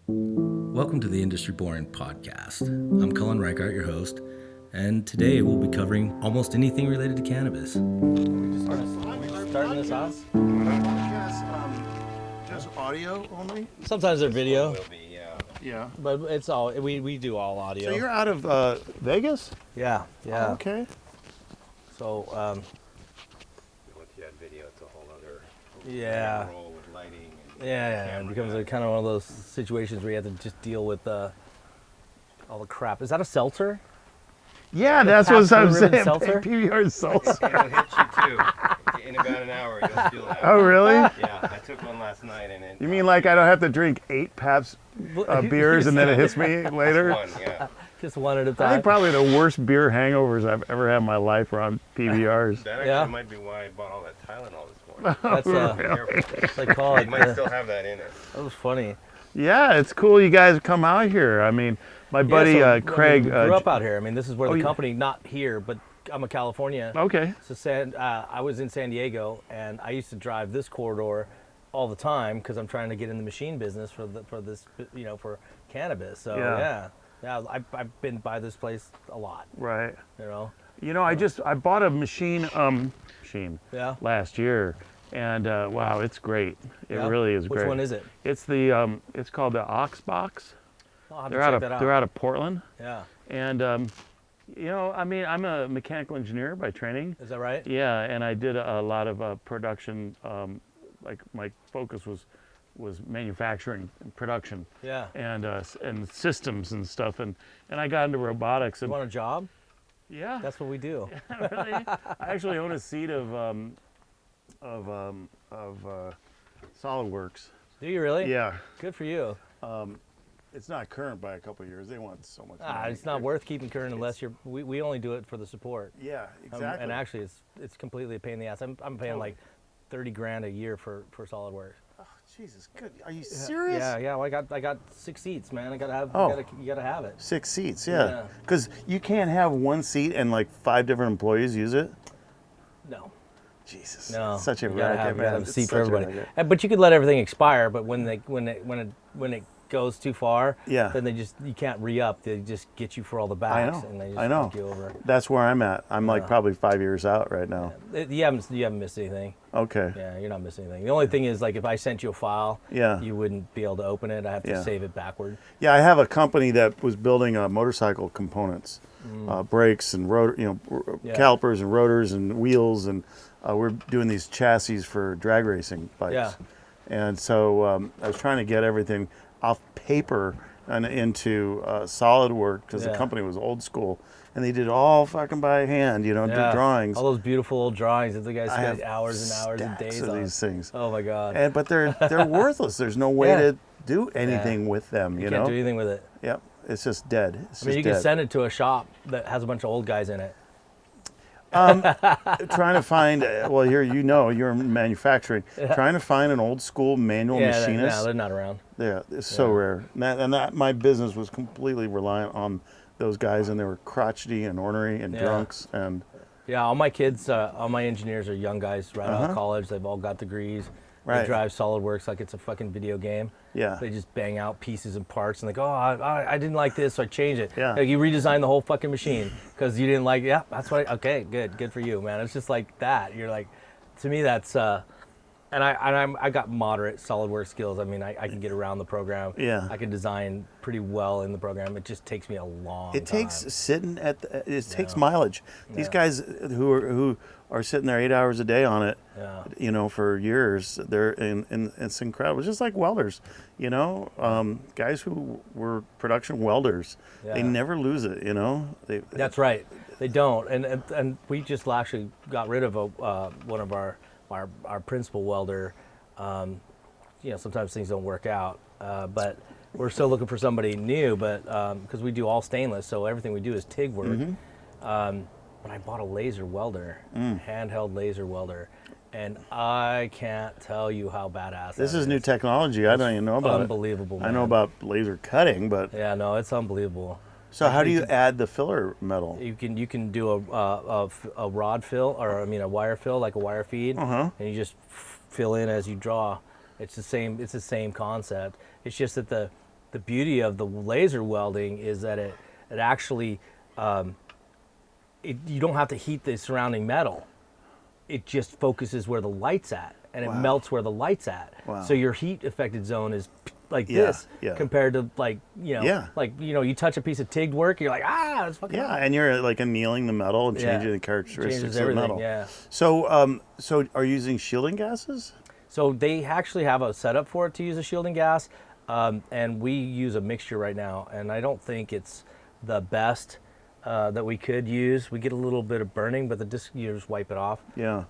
Welcome to the Industry Born podcast. I'm Cullen Raichart, your host, and today we'll be covering almost anything related to cannabis. Starting this off? Just audio only? Sometimes they're video. Will be, yeah. Yeah. But it's all we do all audio. So you're out of Vegas? Yeah. Oh, okay. So Once you add video, it's a whole other yeah. roll with lighting. And Yeah. It becomes a, kind of one of those situations where you have to just deal with all the crap. Is that a seltzer? Yeah, that's what I'm Pabst Blue Ribbon saying. seltzer? PBR seltzer. It'll hit you too. In about an hour, you'll feel that. Oh, really? Yeah, I took one last night and it. You mean like I don't have to drink 8 Pabst beers and then it hits me later? One, yeah. Just one at a I time. think probably the worst beer hangovers I've ever had in my life were on PBRs. That actually Yeah. might be why I bought all that Tylenol this morning. That's Careful. they call It it. might still have that in it. That was funny. Yeah, it's cool you guys come out here. I mean, my buddy Yeah, so, Craig. we grew up out here. I mean, this is where oh, the yeah. company, not here, but I'm a California. Okay. So I was in San Diego, and I used to drive this corridor all the time because I'm trying to get in the machine business for this, for cannabis. So Yeah. I've been by this place a lot. Right. You know. I bought a machine Yeah. last year, and wow, it's great. It Yeah? really is great. Which one is it? It's the it's called the Ox Box. I'll have to They're check out that of they're out of Portland, Yeah. and I mean, I'm a mechanical engineer by training. Is that right? Yeah, and I did a lot of production. Like my focus was manufacturing and production. Yeah. And systems and stuff, and I got into robotics. You And want a job? yeah, That's what we do. really. I actually own a seat of SolidWorks. Do you really? Yeah, Good for you. it's not current by a couple of years. They want so much money. It's not worth keeping current unless you're. We only do it for the support. Yeah, exactly. And actually, it's completely a pain in the ass. I'm paying like $30,000 a year for SolidWorks. Oh, Jesus, good. Are you serious? Yeah. Well, I got 6 seats, man. I gotta have. Oh. You gotta have it. 6 seats, Yeah. yeah. Because you can't have one seat and like 5 different employees use it. No. Jesus. No. Such a you gotta racket, have, man. a It's seat for such a everybody. racket. But you could let everything expire. But when it goes too far, Yeah. then you can't re-up. They just get you for all the backs, and they just I know. fuck you over. That's where I'm at. I'm like probably 5 years out right now. You haven't missed anything. Okay. Yeah, you're not missing anything. The only thing is, like, if I sent you a file, Yeah. you wouldn't be able to open it. I have to Yeah. save it backward. Yeah, I have a company that was building motorcycle components, brakes and rotor, Yeah. calipers and rotors and wheels, and we're doing these chassis for drag racing bikes. Yeah. And so I was trying to get everything off paper and into SolidWorks because Yeah. the company was old school, and they did all fucking by hand, do drawings. All those beautiful old drawings that the guys I spend have hours and hours and stacks days of on. these things. Oh my God. But they're worthless. There's no way Yeah. to do anything with them. you You can't know. do anything with it. Yep. It's just dead. It's I mean, just you dead. can send it to a shop that has a bunch of old guys in it. Trying to find here you're in manufacturing. Trying to find an old school manual No, machinist. they're not around. Yeah, it's so rare. And that my business was completely reliant on those guys, and they were crotchety and ornery and drunks and. Yeah, all my kids, all my engineers are young guys right out of college. They've all got degrees. They Right. drive SolidWorks like it's a fucking video game. Yeah. They just bang out pieces and parts, and they go, I didn't like this, so I changed it. Yeah. Like, you redesigned the whole fucking machine because you didn't like it. Yeah, that's what. Okay, good for you, man. It's just like that. You're like, to me, that's. And I got moderate SolidWorks skills. I mean, I can get around the program. Yeah. I can design pretty well in the program. It just takes me a long It time. takes sitting takes mileage. These guys who are sitting there 8 hours a day on it, for years. It's incredible. It's just like welders, guys who were production welders. Yeah. They never lose it, That's right. They don't. And we just actually got rid of one of our principal welder. Sometimes things don't work out, but we're still looking for somebody new. But because we do all stainless, so everything we do is TIG work. But I bought a laser welder, handheld laser welder, and I can't tell you how badass This that is new technology. I don't even know about unbelievable, it. I know man. about laser cutting, but Yeah, no, it's unbelievable. so how do you add the filler metal? You can do a rod fill, or a wire fill, like a wire feed, and you just fill in as you draw. It's the same concept. It's just that the beauty of the laser welding is that it actually you don't have to heat the surrounding metal. It just focuses where the light's at, and it melts where the light's at. Wow. So your heat affected zone is like Yeah, this yeah. compared to like you touch a piece of TIG work, you're like it's fucking hot. And you're like annealing the metal and changing the characteristics Changes of the everything, metal. yeah. So, so are you using shielding gases? So they actually have a setup for it to use a shielding gas, and we use a mixture right now, and I don't think it's the best that we could use. We get a little bit of burning, but you just wipe it off. Yeah.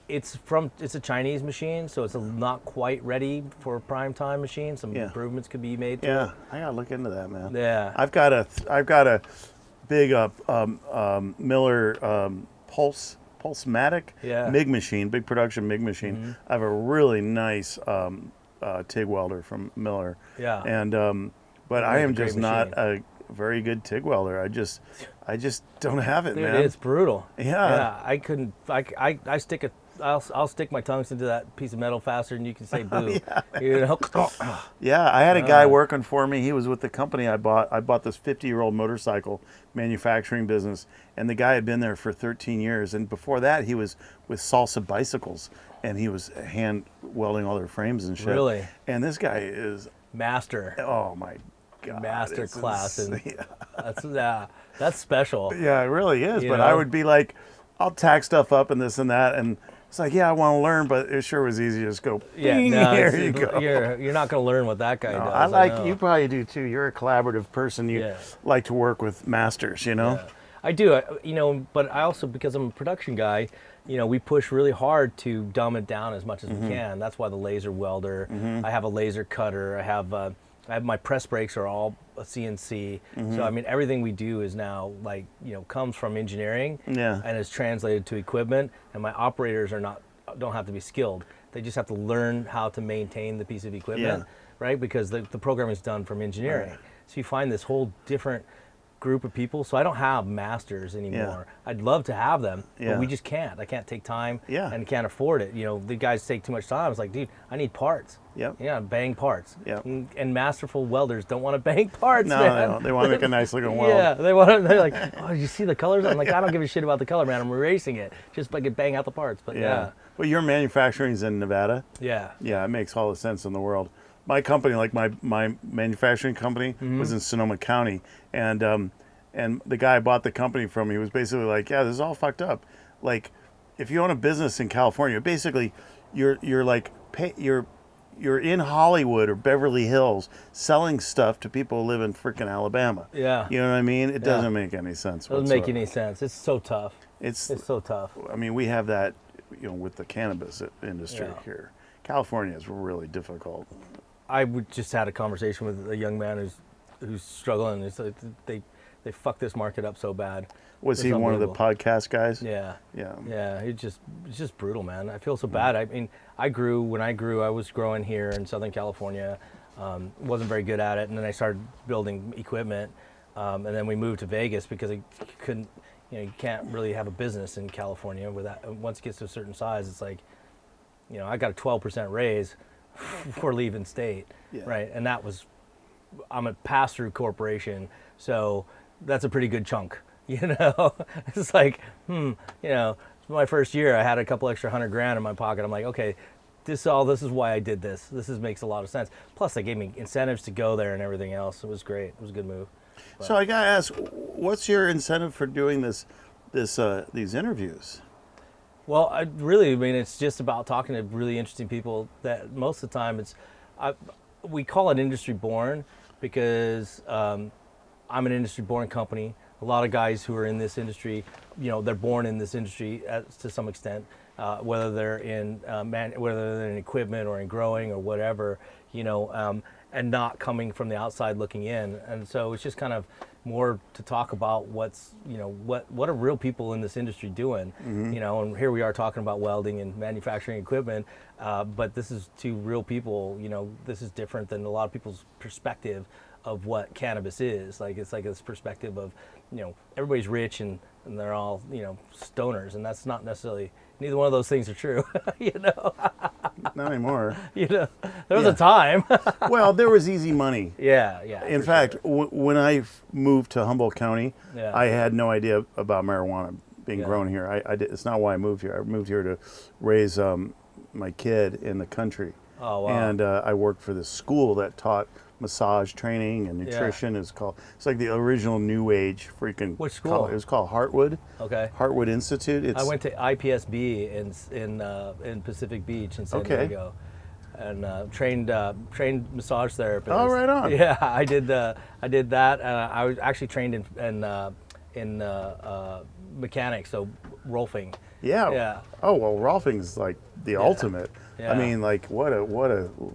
It's a Chinese machine, so it's not quite ready for a prime time machine. Some improvements could be made to it. I gotta look into that, man. Yeah. I've got a big Miller Pulsematic MIG machine, big production MIG machine. Mm-hmm. I have a really nice TIG welder from Miller. Yeah. And but I make a am great just not machine. a very good TIG welder. I just don't have it, Dude, man. it's brutal. Yeah. I couldn't. I'll stick my tongues into that piece of metal faster than you can say boo. You know. Yeah, I had a guy working for me. He was with the company I bought. I bought this 50-year-old motorcycle manufacturing business, and the guy had been there for 13 years. And before that, he was with Salsa Bicycles, and he was hand welding all their frames and shit. Really? And this guy is, Master. oh my God. Master it's class. And yeah. that's special. Yeah, it really is. You But know? I would be like, I'll tack stuff up and this and that, and it's like, yeah, I want to learn, but it sure was easy to just go. Yeah, bing, no, here you go. You're not going to learn what that guy No, does. I like know. you. Probably do too. You're a collaborative person. You Yeah. like to work with masters. You know. Yeah. I do, but I also, because I'm a production guy, we push really hard to dumb it down as much as we can. That's why the laser welder. I have a laser cutter. I have my press brakes are all a CNC. So I mean, everything we do is now comes from engineering. Yeah. And is translated to equipment. And my operators don't have to be skilled. They just have to learn how to maintain the piece of equipment, right? Because the programming is done from engineering. Right. So you find this whole different group of people. So I don't have masters anymore. I'd love to have them, but we just can't. I can't take time and can't afford it. The guys take too much time. It's like, dude, I need parts. Yep. Yeah, bang parts. Yep. And masterful welders don't want to bang parts, No, man. they don't. They want to make a nice looking weld. Yeah, they're like, oh, you see the colors? I'm like, I don't give a shit about the color, man. I'm erasing it. Just I could bang out the parts. But yeah. Well, your manufacturing's in Nevada. Yeah. Yeah, it makes all the sense in the world. My company, like my manufacturing company, was in Sonoma County, and the guy I bought the company from, he was basically like, yeah, this is all fucked up. Like, if you own a business in California, basically, you're in Hollywood or Beverly Hills selling stuff to people who live in freaking Alabama. Yeah. You know what I mean? It doesn't make any sense. Doesn't make any sense. It's so tough. It's so tough. I mean, we have that, with the cannabis industry Yeah. here. California is really difficult. Just had a conversation with a young man who's struggling. It's like they fucked this market up so bad. Was It's he one of the unbelievable. podcast guys? Yeah. Yeah. Yeah, it's just brutal, man. I feel so bad. I mean, when I grew, I was growing here in Southern California. Wasn't very good at it, and then I started building equipment, and then we moved to Vegas because I couldn't, you can't really have a business in California without. Once it gets to a certain size, it's like, I got a 12% raise for leaving state, right? And I'm a pass-through corporation, so that's a pretty good chunk. It's like, my first year, I had a couple extra $100,000 in my pocket. I'm like, okay, this is why I did this. Makes a lot of sense. Plus, they gave me incentives to go there and everything else. It was great. It was a good move. But. So I gotta ask, what's your incentive for doing these interviews? Well, it's just about talking to really interesting people. That most of the time, we call it industry born because I'm an industry born company. A lot of guys who are in this industry, they're born in this industry to some extent, whether they're in equipment or in growing or whatever, and not coming from the outside looking in. And so it's just kind of more to talk about what's, what are real people in this industry doing, and here we are talking about welding and manufacturing equipment, but this is to real people, this is different than a lot of people's perspective of what cannabis is. Like, it's like this perspective of, everybody's rich and they're all, stoners, and that's not necessarily, neither one of those things are true, Not anymore. There was a time. Well, there was easy money. Yeah. In fact, when I moved to Humboldt County, Yeah. I had no idea about marijuana being grown here. It's not why I moved here. I moved here to raise my kid in the country. Oh, wow. And I worked for this school that taught massage training and nutrition. It's like the original New Age freaking. Which school? It was called Heartwood. Okay. Heartwood Institute. I went to IPSB in Pacific Beach in San Diego, and trained massage therapist. Oh, right on. Yeah, I did that. I was actually trained in mechanics, so rolfing. Yeah. Yeah. Oh well, Rolfing's like the ultimate. Yeah. I mean, like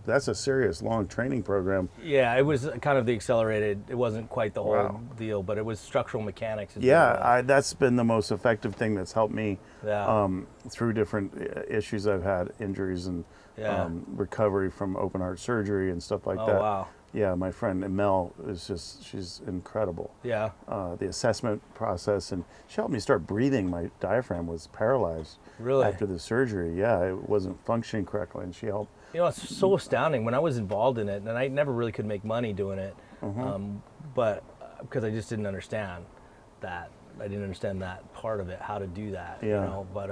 that's a serious long training program. Yeah, it was kind of the accelerated. It wasn't quite the whole Wow. deal, but it was structural mechanics. Yeah, that's been the most effective thing that's helped me Yeah. through different issues I've had, injuries and Yeah. recovery from open heart surgery and stuff like Oh, that. wow. Yeah, my friend Mel she's incredible. Yeah. The assessment process, and she helped me start breathing. My diaphragm was paralyzed Really? after the surgery. Yeah, it wasn't functioning correctly, and she helped. It's so astounding. When I was involved in it, and I never really could make money doing it, but because I just didn't understand that. I didn't understand that part of it, how to do that. Yeah. But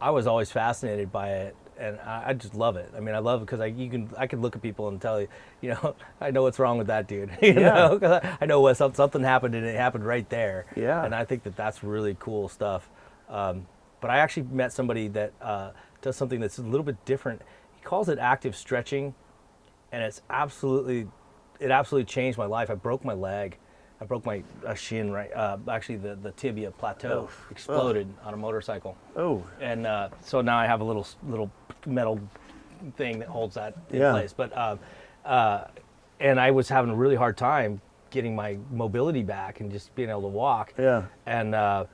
I was always fascinated by it, and I just love it. I mean, I love it because I could look at people and tell you, I know what's wrong with that dude. Yeah. 'Cause I know what something happened, and it happened right there. Yeah. And I think that's really cool stuff. But I actually met somebody that does something that's a little bit different. He calls it active stretching, and it absolutely changed my life. I broke my leg. I broke my shin, right? Actually, the tibia plateau exploded on a motorcycle. Oh. And so now I have a little metal thing that holds that in Yeah. place. But and I was having a really hard time getting my mobility back and just being able to walk. Yeah. And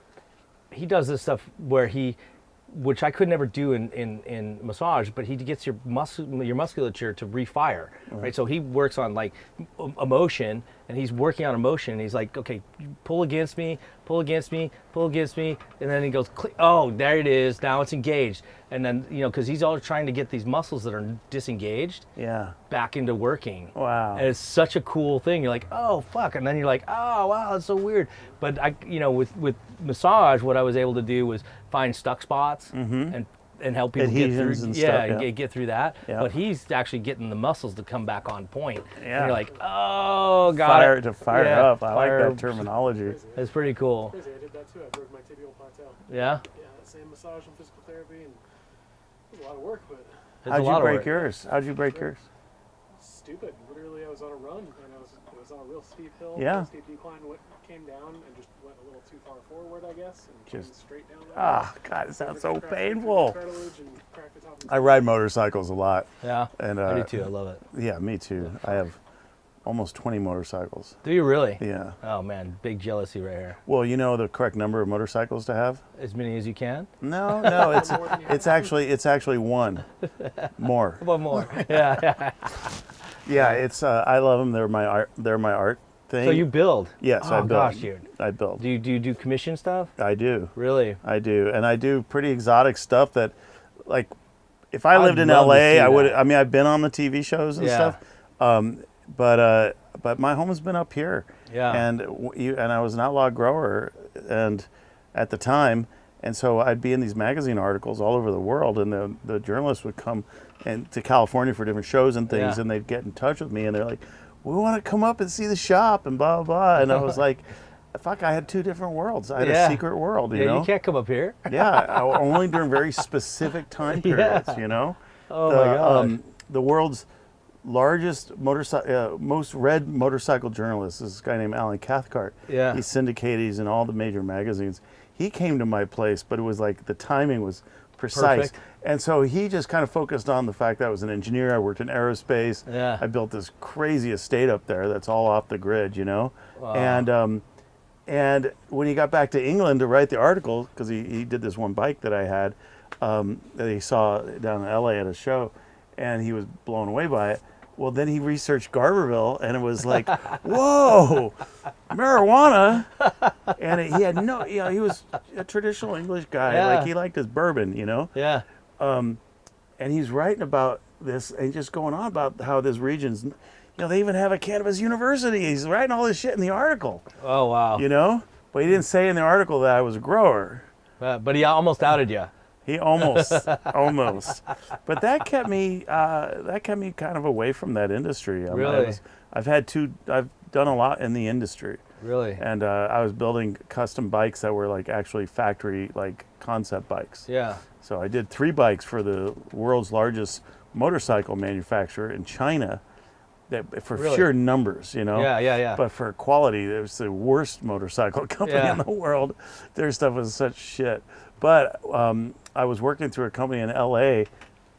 he does this stuff where which I could never do in massage, but he gets your musculature to refire, right? So he works on like emotion, and he's working on emotion, and he's like, okay, pull against me, pull against me, pull against me, and then he goes, click, oh, there it is, now it's engaged. And then, because he's always trying to get these muscles that are disengaged Yeah. back into working. Wow. And it's such a cool thing. You're like, oh, fuck. And then you're like, oh, wow, that's so weird. But with massage, what I was able to do was find stuck spots and help people Adhesions get through. and Yeah, stuff, yeah. Get through that. Yeah. But he's actually getting the muscles to come back on point. Yeah. And you're like, oh, got it. To fire Yeah, up. I like fire- that terminology. It's pretty cool. Crazy, I did that too. I broke my tibial plateau. Yeah. Yeah, same massage and physical therapy, and it was a lot of work, but It's a How'd lot you of break work. yours? How'd you break yours? stupid. Literally, I was on a run, and it was on a real steep hill, Yeah. steep decline, came down, and just went a little too far forward, I guess, and came Just- straight down. Ah, God, it sounds so Cracked the painful. cartilage and cracked the top of the I ride motorcycles a lot. Yeah. And I do too. I love it. Yeah, me too. I have almost 20 motorcycles. Do you really? Yeah. Oh man, big jealousy right here. Well, you know the correct number of motorcycles to have? As many as you can. No, it's actually one more. One more. Yeah. Yeah, it's I love them. They're my art thing. So you build? Yes, oh, I build. gosh, dude. I build. Do you do commission stuff? I do. Really? I do, and I do pretty exotic stuff that, like, if I I'd lived in love to LA, see I would. that. I mean, I've been on the TV shows and Yeah. stuff, but my home has been up here. Yeah. And I was an outlaw grower, and at the time, and so I'd be in these magazine articles all over the world, and the journalists would come and to California for different shows and things, Yeah. and they'd get in touch with me, and they're like, "We want to come up and see the shop," and blah blah blah, and I was like, "Fuck, I had two different worlds. I had Yeah. a secret world, you Yeah, know." you can't come up here. Yeah, only during very specific time periods, you know. Oh my God. The world's largest most read motorcycle journalist is this guy named Alan Cathcart. Yeah. He's syndicated. He's in all the major magazines. He came to my place, but it was like the timing was precise. Perfect. And so he just kind of focused on the fact that I was an engineer. I worked in aerospace. Yeah. I built this crazy estate up there that's all off the grid, you know. Wow. And when he got back to England to write the article, because he did this one bike that I had that he saw down in LA at a show, and he was blown away by it. Well, then he researched Garberville, and it was like, whoa, marijuana. And he had no, he was a traditional English guy. Yeah. Like, he liked his bourbon, you know. Yeah. And he's writing about this and just going on about how this region's, they even have a cannabis university. He's writing all this shit in the article, Oh wow. you know. But he didn't say in the article that I was a grower. But he almost outed you. He almost, but that kept me kind of away from that industry. Really? I've done a lot in the industry, Really. and I was building custom bikes that were like actually factory like concept bikes. Yeah. So I did 3 bikes for the world's largest motorcycle manufacturer in China, that for Really? sheer numbers, you know. Yeah. But for quality, it was the worst motorcycle company Yeah. in the world. Their stuff was such shit. But I was working through a company in LA,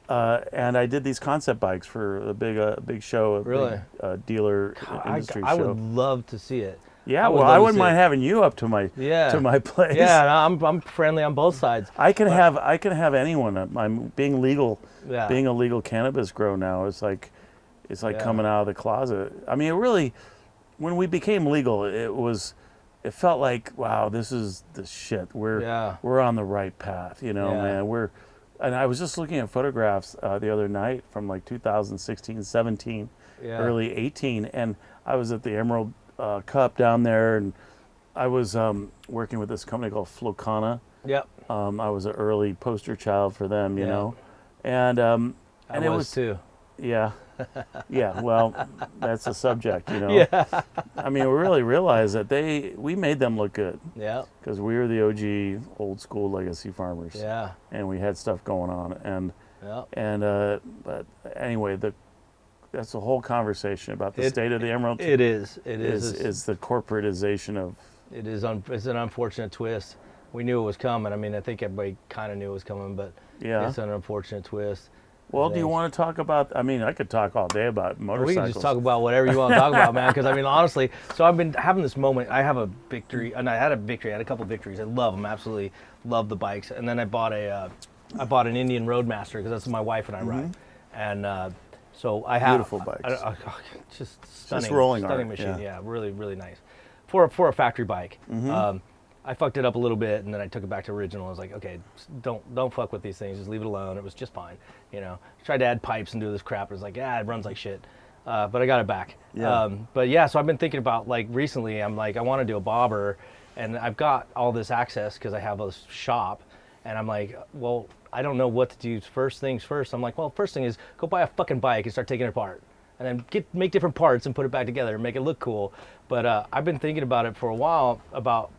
and I did these concept bikes for a big show, a Really? big dealer industry I show. would love to see it. Yeah, I would well, love I to wouldn't see mind it. having you up to my place. Yeah, I'm friendly on both sides. I can have anyone. I'm being legal. Yeah. Being a legal cannabis grow now is like, it's like Yeah. coming out of the closet. I mean, it really, when we became legal, it felt like, wow, this is the shit. We're on the right path, Yeah. man. And I was just looking at photographs the other night from like 2016, 17, Yeah. early 18, and I was at the Emerald Cup down there, and I was working with this company called Flocana. Yep. I was an early poster child for them, you Yeah. know, and I it was too. yeah. Yeah, well, that's a subject, you know. Yeah. I mean, we really realized that we made them look good Yeah. because we were the OG old school legacy farmers. Yeah. And we had stuff going on, Yeah. but anyway, that's a whole conversation about the state of the emerald. It is. It is the corporatization of. It is. It's an unfortunate twist. We knew it was coming. I mean, I think everybody kind of knew it was coming, but Yeah. it's an unfortunate twist. Well, do you want to talk about? I mean, I could talk all day about motorcycles. We can just talk about whatever you want to talk about, man. Because I mean, honestly, so I've been having this moment. I have a victory, and I had a couple victories. I love them, absolutely love the bikes. And then I bought an Indian Roadmaster because that's what my wife and I ride. And so I have Beautiful bikes. Just stunning, rolling stunning art, machine. yeah. Yeah, really, really nice for a factory bike. I fucked it up a little bit, and then I took it back to original. I was like, okay, don't fuck with these things. Just leave it alone. It was just fine, you know. Tried to add pipes and do this crap. It was like, it runs like shit. But I got it back. Yeah. But yeah, so I've been thinking about, like, recently, I'm like, I want to do a bobber, and I've got all this access because I have a shop, and I'm like, well, I don't know what to do. First things first. I'm like, well, first thing is go buy a fucking bike and start taking it apart. And then make different parts and put it back together and make it look cool. But I've been thinking about it for a while, about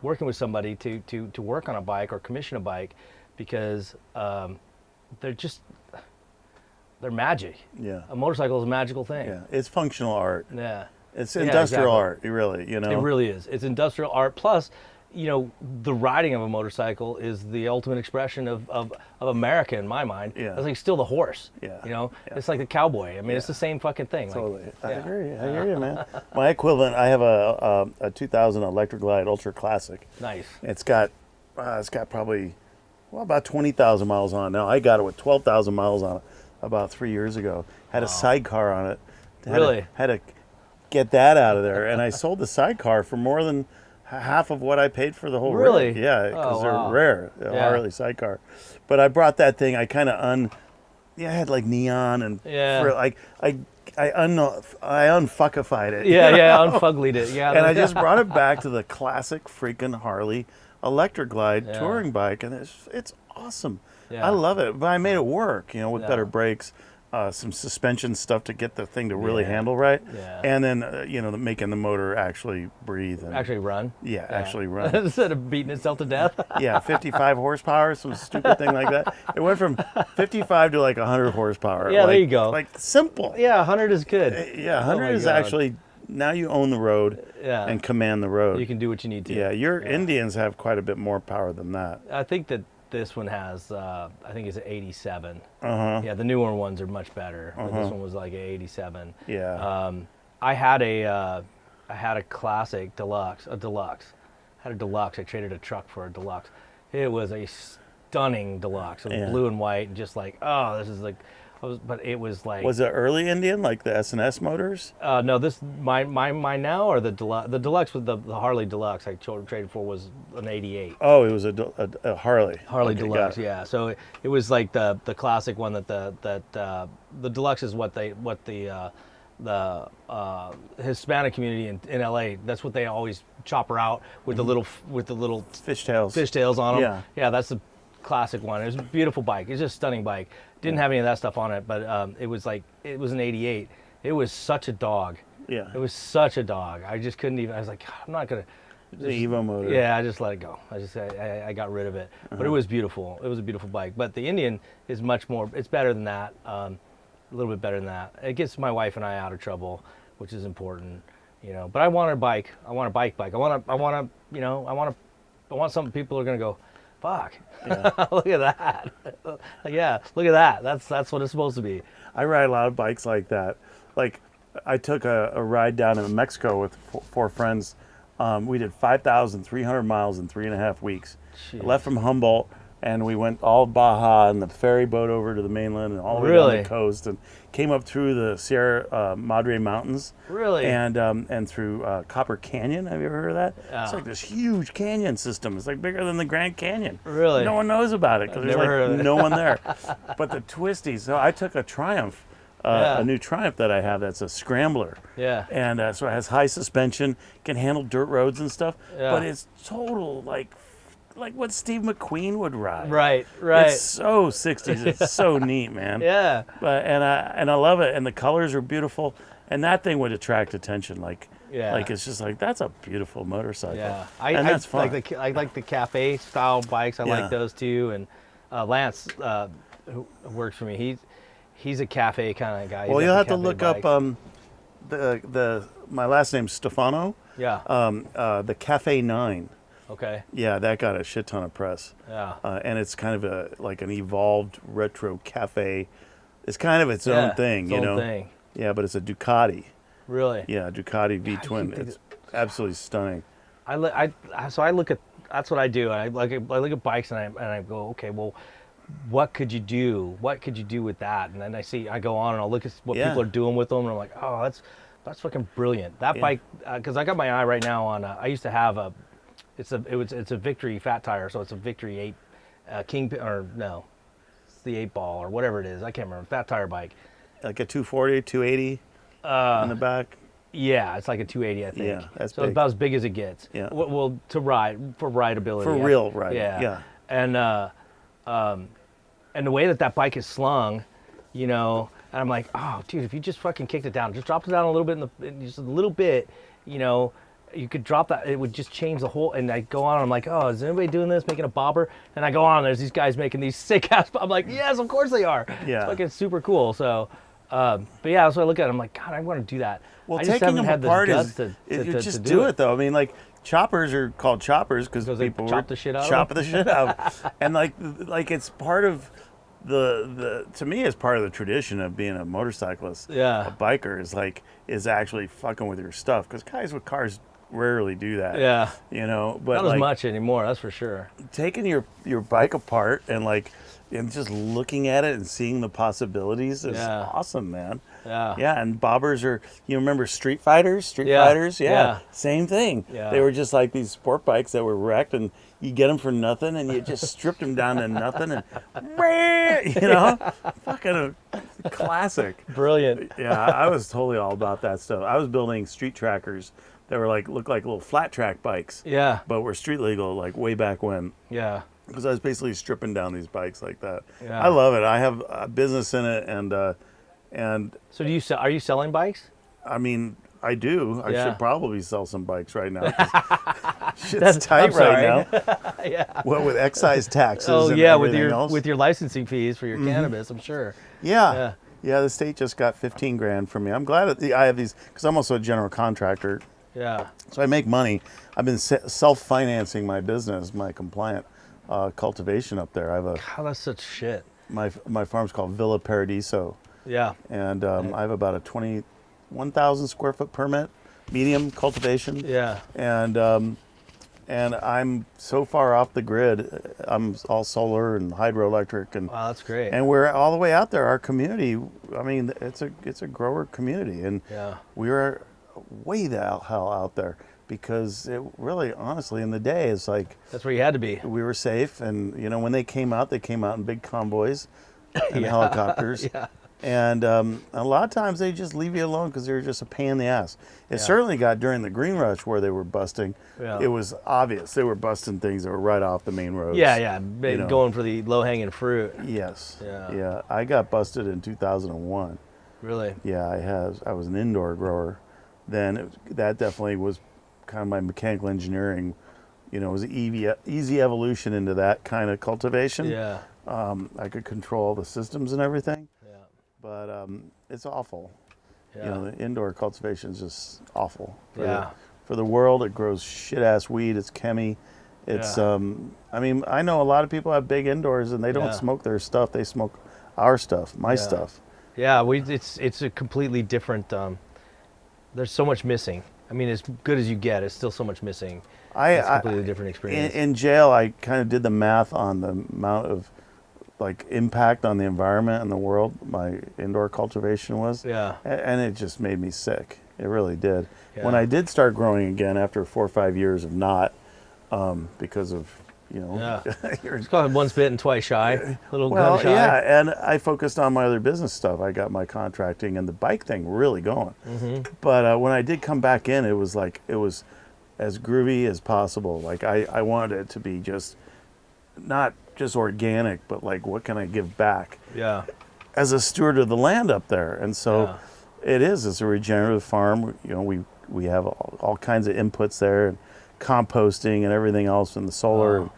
working with somebody to work on a bike or commission a bike, because they're magic. Yeah. A motorcycle is a magical thing. Yeah, it's functional art. Yeah. It's Yeah, industrial exactly. art, really, you know. It really is. It's industrial art. Plus, you know, the riding of a motorcycle is the ultimate expression of America in my mind. Yeah. It's like still the horse. Yeah. You know, Yeah. it's like the cowboy. I mean, it's the same fucking thing. Totally. Like, I yeah. agree. I hear you, man. My equivalent, I have a 2000 Electric Glide Ultra Classic. Nice. It's got probably about 20,000 miles on it now. I got it with 12,000 miles on it about 3 years ago. Had a sidecar on it. Really? Had to get that out of there, and I sold the sidecar for more than half of what I paid for the whole Really? rig. Yeah, because Oh, wow. they're rare, Yeah. Harley sidecar. But I brought that thing. I kind of I had like neon and Yeah. I unfuckified it. Yeah, you yeah, know? unfuglied it. Yeah. And I just brought it back to the classic freaking Harley Electric Glide Yeah. touring bike, and it's awesome. Yeah. I love it, but I made it work, you know, with Yeah. better brakes, some suspension stuff to get the thing to really Yeah. handle right, Yeah. and then making the motor actually breathe. And, Actually run. yeah, actually run. Instead of beating itself to death. Yeah, 55 horsepower, some stupid thing like that. It went from 55 to like 100 horsepower. Yeah, there like- you go. Like simple. Yeah, 100 is good. Yeah, 100 Oh my is God. actually, now you own the road Yeah. and command the road. You can do what you need to. Yeah, your Indians have quite a bit more power than that. I think that this one has, I think it's an 87. Uh-huh. Yeah, the newer ones are much better. But this one was like an 87. Yeah. I had a classic deluxe, a deluxe. I had a deluxe. I traded a truck for a deluxe. It was a stunning deluxe. It was blue and white, and just like, oh, this is like, but it was like. Was it early Indian, like the S&S motors? No, this mine now, or the deluxe. The deluxe with the Harley Deluxe I traded for was an 88. Oh, it was a Harley. Harley Okay, Deluxe, got it. yeah. So it was like the classic one that the Deluxe is what the Hispanic community in LA. That's what they always chopper out with the little Fishtails. on them. Yeah. Yeah, that's the classic one. It was a beautiful bike. It's just a stunning bike. Didn't have any of that stuff on it, but it was an 88. It was such a dog. Yeah. It was such a dog. I just couldn't even. I was like, I'm not gonna. The Evo motor. Yeah, I just let it go. I got rid of it. But it was beautiful. It was a beautiful bike. But the Indian is much more. It's better than that. A little bit better than that. It gets my wife and I out of trouble, which is important, you know. But I want a bike. I want a bike. I want something people are gonna go, fuck. Yeah. Look at that. Yeah, look at that. That's what it's supposed to be. I ride a lot of bikes like that. Like, I took a ride down in Mexico with four friends. We did 5,300 miles in 3.5 weeks. I left from Humboldt, and we went all Baja and the ferry boat over to the mainland and all the way down the coast, and came up through the Sierra Madre Mountains. Really? And through Copper Canyon. Have you ever heard of that? Yeah. It's like this huge canyon system. It's like bigger than the Grand Canyon. Really? No one knows about it because there's never heard of like it. no one there. But the twisties. So I took a Triumph. A new Triumph that I have that's a scrambler. Yeah. And so it has high suspension, can handle dirt roads and stuff. Yeah. But it's total like what Steve McQueen would ride. Right. It's so 60s. It's so neat, man. Yeah. But and I love it, and the colors are beautiful, and that thing would attract attention. Like it's just like, that's a beautiful motorcycle. Yeah. And that's fun. I like the cafe style bikes. I Yeah. like those too. And Lance, who works for me, he's a cafe kind of guy. Well, He's you'll got have to the cafe look bikes. up my last name's Steffano. Yeah. The Cafe 9. Okay. Yeah, that got a shit ton of press. Yeah. And it's kind of like an evolved retro cafe. It's kind of its own thing, its own thing. Yeah, but it's a Ducati. Really? Yeah, Ducati V-twin. It's absolutely stunning. So I look at, that's what I do. I look at bikes and I go, okay, well, what could you do? What could you do with that? And then I go on and I'll look at what people are doing with them, and I'm like, oh, that's fucking brilliant. That bike, because I got my eye right now on. I used to have it's a Victory fat tire, so it's a Victory 8 King, or no, it's the 8 ball or whatever it is. I can't remember. Fat tire bike. Like a 240, 280 in the back. Yeah, it's like a 280, I think. Yeah, that's so big. it's about as big as it gets. Yeah. Well, to ride, for rideability. For real riding. Yeah. And the way that bike is slung, you know, and I'm like, oh, dude, if you just fucking kicked it down, just dropped it down a little bit, just a little bit, you know, you could drop that, it would just change the whole. And I go on, and I'm like, oh, is anybody doing this, making a bobber? And I go on, and there's these guys making these sick ass. I'm like, yes, of course they are. Yeah. It's fucking super cool. So, but yeah, so I look at it, I'm like, God, I want to do that. Well, I just taking haven't them had the apart guts is to you just do do it though. I mean, like, choppers are called choppers because they people chop were the shit out of chopping the shit out, and like it's part of the to me it's part of the tradition of being a motorcyclist. Yeah. A biker is actually fucking with your stuff, because guys with cars rarely do that. Yeah. You know, but Not like as much anymore, that's for sure. taking your bike apart and just looking at it and seeing the possibilities is awesome, man. Yeah. Yeah, and bobbers are, you remember Street Fighters? Yeah. Fighters? Yeah. Same thing. Yeah. They were just like these sport bikes that were wrecked, and you get them for nothing, and you just stripped them down to nothing, and you know, fucking a classic. Brilliant. Yeah, I was totally all about that stuff. I was building street trackers that were looked like little flat track bikes. Yeah. But were street legal way back when. Yeah. Because I was basically stripping down these bikes like that. Yeah. I love it. I have a business in it, and So are you selling bikes? I mean, I do. I Yeah. should probably sell some bikes right now. 'Cause shit's I'm tight sorry. right now. Yeah. What with excise taxes Oh and yeah, with everything your else. with your licensing fees for your cannabis, I'm sure. Yeah. The state just got 15 grand from me. I'm glad that I have these, because I'm also a general contractor. Yeah. So I make money. I've been self-financing my business, my compliant cultivation up there. I have God, that's such shit. my farm's called Villa Paradiso, Yeah. and I have about a 21,000 square foot permit, medium cultivation. Yeah. And I'm so far off the grid. I'm all solar and hydroelectric, and Wow, that's great. and we're all the way out there. Our community, I mean, it's a grower community, and Yeah. we are way the hell out there because it really, honestly, in the day, it's like That's where you had to be. we were safe. And you know, when they came out in big convoys and Yeah. helicopters. Yeah. And a lot of times they just leave you alone because they're just a pain in the ass. It certainly got during the Green Rush where they were busting. Yeah. It was obvious. They were busting things that were right off the main roads. Yeah, yeah. you know. Going for the low-hanging fruit. Yes. Yeah. Yeah. I got busted in 2001. Really? Yeah, I was an indoor grower. Then that definitely was kind of my mechanical engineering. You know, it was an easy evolution into that kind of cultivation. Yeah. I could control the systems and everything. Yeah. But it's awful. Yeah. You know, the indoor cultivation is just awful. Yeah. For the world, it grows shit-ass weed. It's chemi. It's, Yeah. I mean, I know a lot of people have big indoors and they don't Yeah. smoke their stuff. They smoke our stuff, my stuff. Yeah, it's a completely different. There's so much missing. I mean, as good as you get, it's still so much missing. It's a completely different experience. In jail, I kind of did the math on the amount of like impact on the environment and the world my indoor cultivation was. Yeah. And it just made me sick. It really did. Yeah. When I did start growing again after 4 or 5 years of not, because of, you know, Yeah. you're- It's called once bitten, twice shy. Little well, gun shy. yeah, and I focused on my other business stuff. I got my contracting and the bike thing really going. Mm-hmm. But when I did come back in, it was as groovy as possible. Like I wanted it to be just not just organic, but like what can I give back Yeah. as a steward of the land up there? And so Yeah. it's a regenerative farm. You know, we have all kinds of inputs there, and composting and everything else, and the solar, and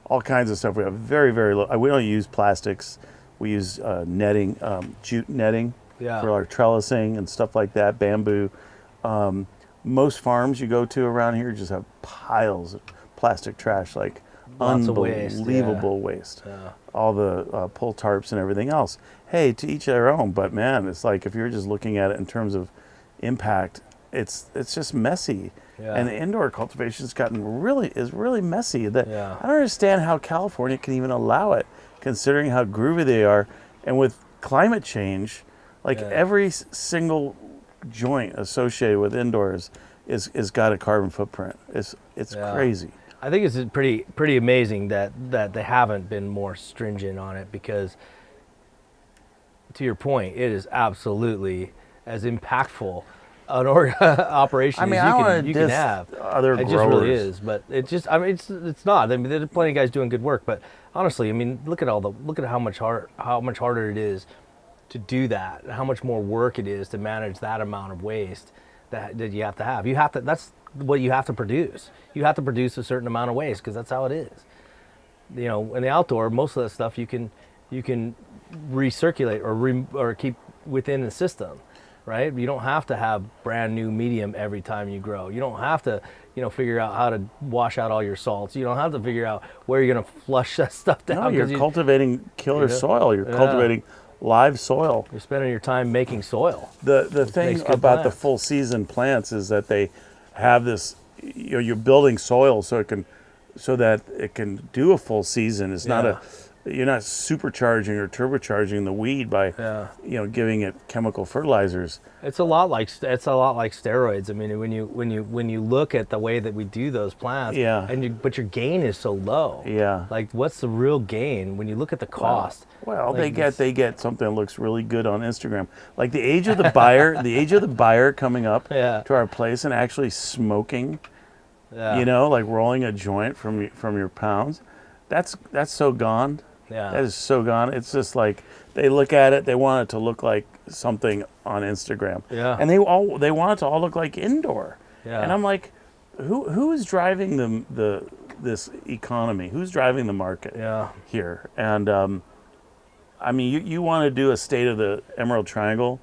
all kinds of stuff. We have very, very low. We don't use plastics. We use netting, jute netting Yeah. for our trellising and stuff like that. Bamboo. Most farms you go to around here just have piles of plastic trash, like Lots of waste, unbelievable waste. Yeah. All the pull tarps and everything else. Hey, to each their own. But man, it's like if you're just looking at it in terms of impact, it's just messy. Yeah. And the indoor cultivation's gotten really messy. That Yeah. I don't understand how California can even allow it, considering how groovy they are. And with climate change, like Yeah. every single joint associated with indoors is got a carbon footprint. It's Yeah. crazy. I think it's pretty amazing that they haven't been more stringent on it, because to your point, it is absolutely as impactful an operation I mean, as you can have. other It growers. just really is, but I mean, it's not. I mean, there's plenty of guys doing good work, but honestly, I mean, look at how much harder it is to do that. How much more work it is to manage that amount of waste that you have to have. That's what you have to produce. You have to produce a certain amount of waste, because that's how it is. You know, in the outdoor, most of that stuff you can recirculate or keep within the system, right? You don't have to have brand new medium every time you grow. You don't have to, figure out how to wash out all your salts. You don't have to figure out where you're going to flush that stuff down. No, you're 'cause cultivating killer Yeah. soil. You're Yeah. cultivating live soil. you're spending your time making soil. The thing makes good about the plants. full season plants is that they have this. You're building soil so that it can do a full season. It's not you're not supercharging or turbocharging the weed by giving it chemical fertilizers. It's a lot like steroids. I mean, when you look at the way that we do those plants, but your gain is so low. Yeah. Like, what's the real gain when you look at the cost? Well, Like, they get something that looks really good on Instagram, like the age of the buyer, the age of the buyer coming up Yeah. to our place and actually smoking. Yeah. Like rolling a joint from your pounds. That's so gone. Yeah. That is so gone. It's just like they look at it, they want it to look like something on Instagram. Yeah. And they want it to all look like indoor. Yeah. And I'm like, who is driving this economy? Who's driving the market here? And I mean, you want to do a state of the Emerald Triangle,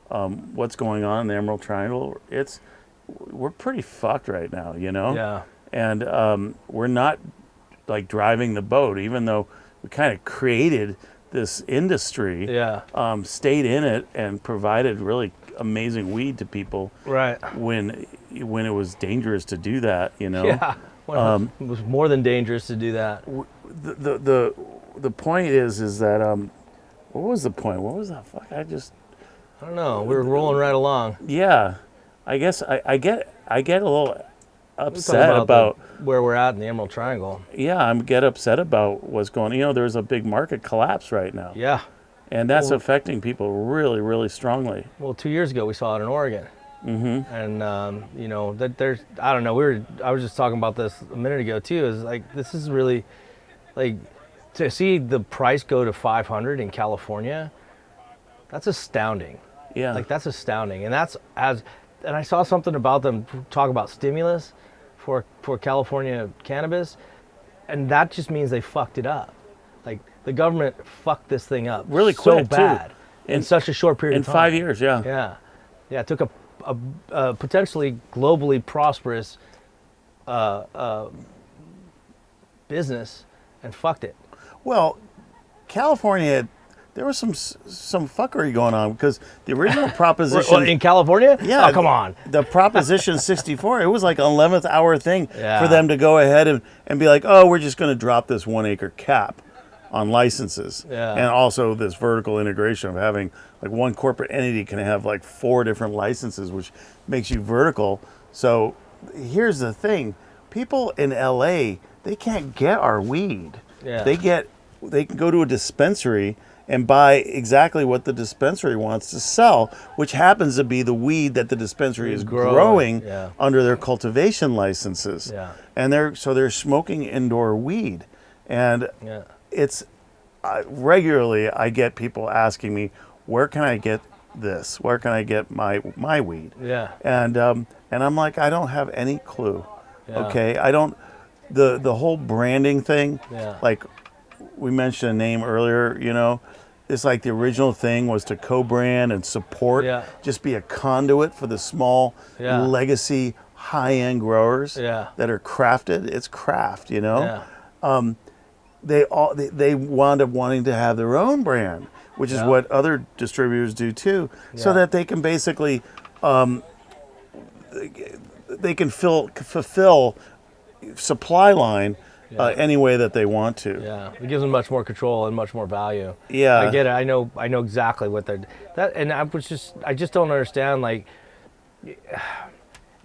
what's going on in the Emerald Triangle? We're pretty fucked right now, Yeah. And we're not like driving the boat, even though we kind of created this industry. Yeah. Stayed in it and provided really amazing weed to people. Right. When it was dangerous to do that, Yeah. Well, it was more than dangerous to do that. The point is that what was the point? What was that? Fuck, I don't know. We were rolling right along. yeah. I guess I get a little upset about where we're at in the Emerald Triangle. Yeah, I get upset about what's going on. There's a big market collapse right now. Yeah. And that's affecting people really, really strongly. Well, 2 years ago we saw it in Oregon. Mm-hmm. And that there's, I don't know. I was just talking about this a minute ago too. Is like, this is really, like, to see the price go to 500 in California. That's astounding. Yeah. Like, that's astounding. And and I saw something about them talk about stimulus for California cannabis, and that just means they fucked it up. Like, the government fucked this thing up really so quick bad too. in such a short period of time. In 5 years, yeah. Yeah. Yeah, it took a potentially globally prosperous business and fucked it. Well, California, there was some fuckery going on because the original proposition In California? Yeah, Oh, come on. The Proposition 64, it was like an 11th hour thing Yeah. for them to go ahead and be like, oh, we're just going to drop this 1 acre cap on licenses. Yeah. And also this vertical integration of having like one corporate entity can have like 4 different licenses, which makes you vertical. So here's the thing. People in LA, they can't get our weed. Yeah. They can go to a dispensary and buy exactly what the dispensary wants to sell, which happens to be the weed that the dispensary is growing Yeah. under their cultivation licenses. Yeah. And they're smoking indoor weed. And Yeah. it's regularly I get people asking me, where can I get this? Where can I get my weed? Yeah. And I'm like, I don't have any clue. Yeah. Okay, I don't. The whole branding thing. Yeah. Like we mentioned a name earlier. It's like the original thing was to co-brand and support. Yeah. Just be a conduit for the small Yeah. legacy high-end growers. Yeah. That are crafted. It's craft. Yeah. They wound up wanting to have their own brand, which is Yeah. what other distributors do too, so Yeah. that they can basically they can fulfill supply line any way that they want to. Yeah, it gives them much more control and much more value. Yeah. I get it. I know exactly what they're and I just don't understand, like,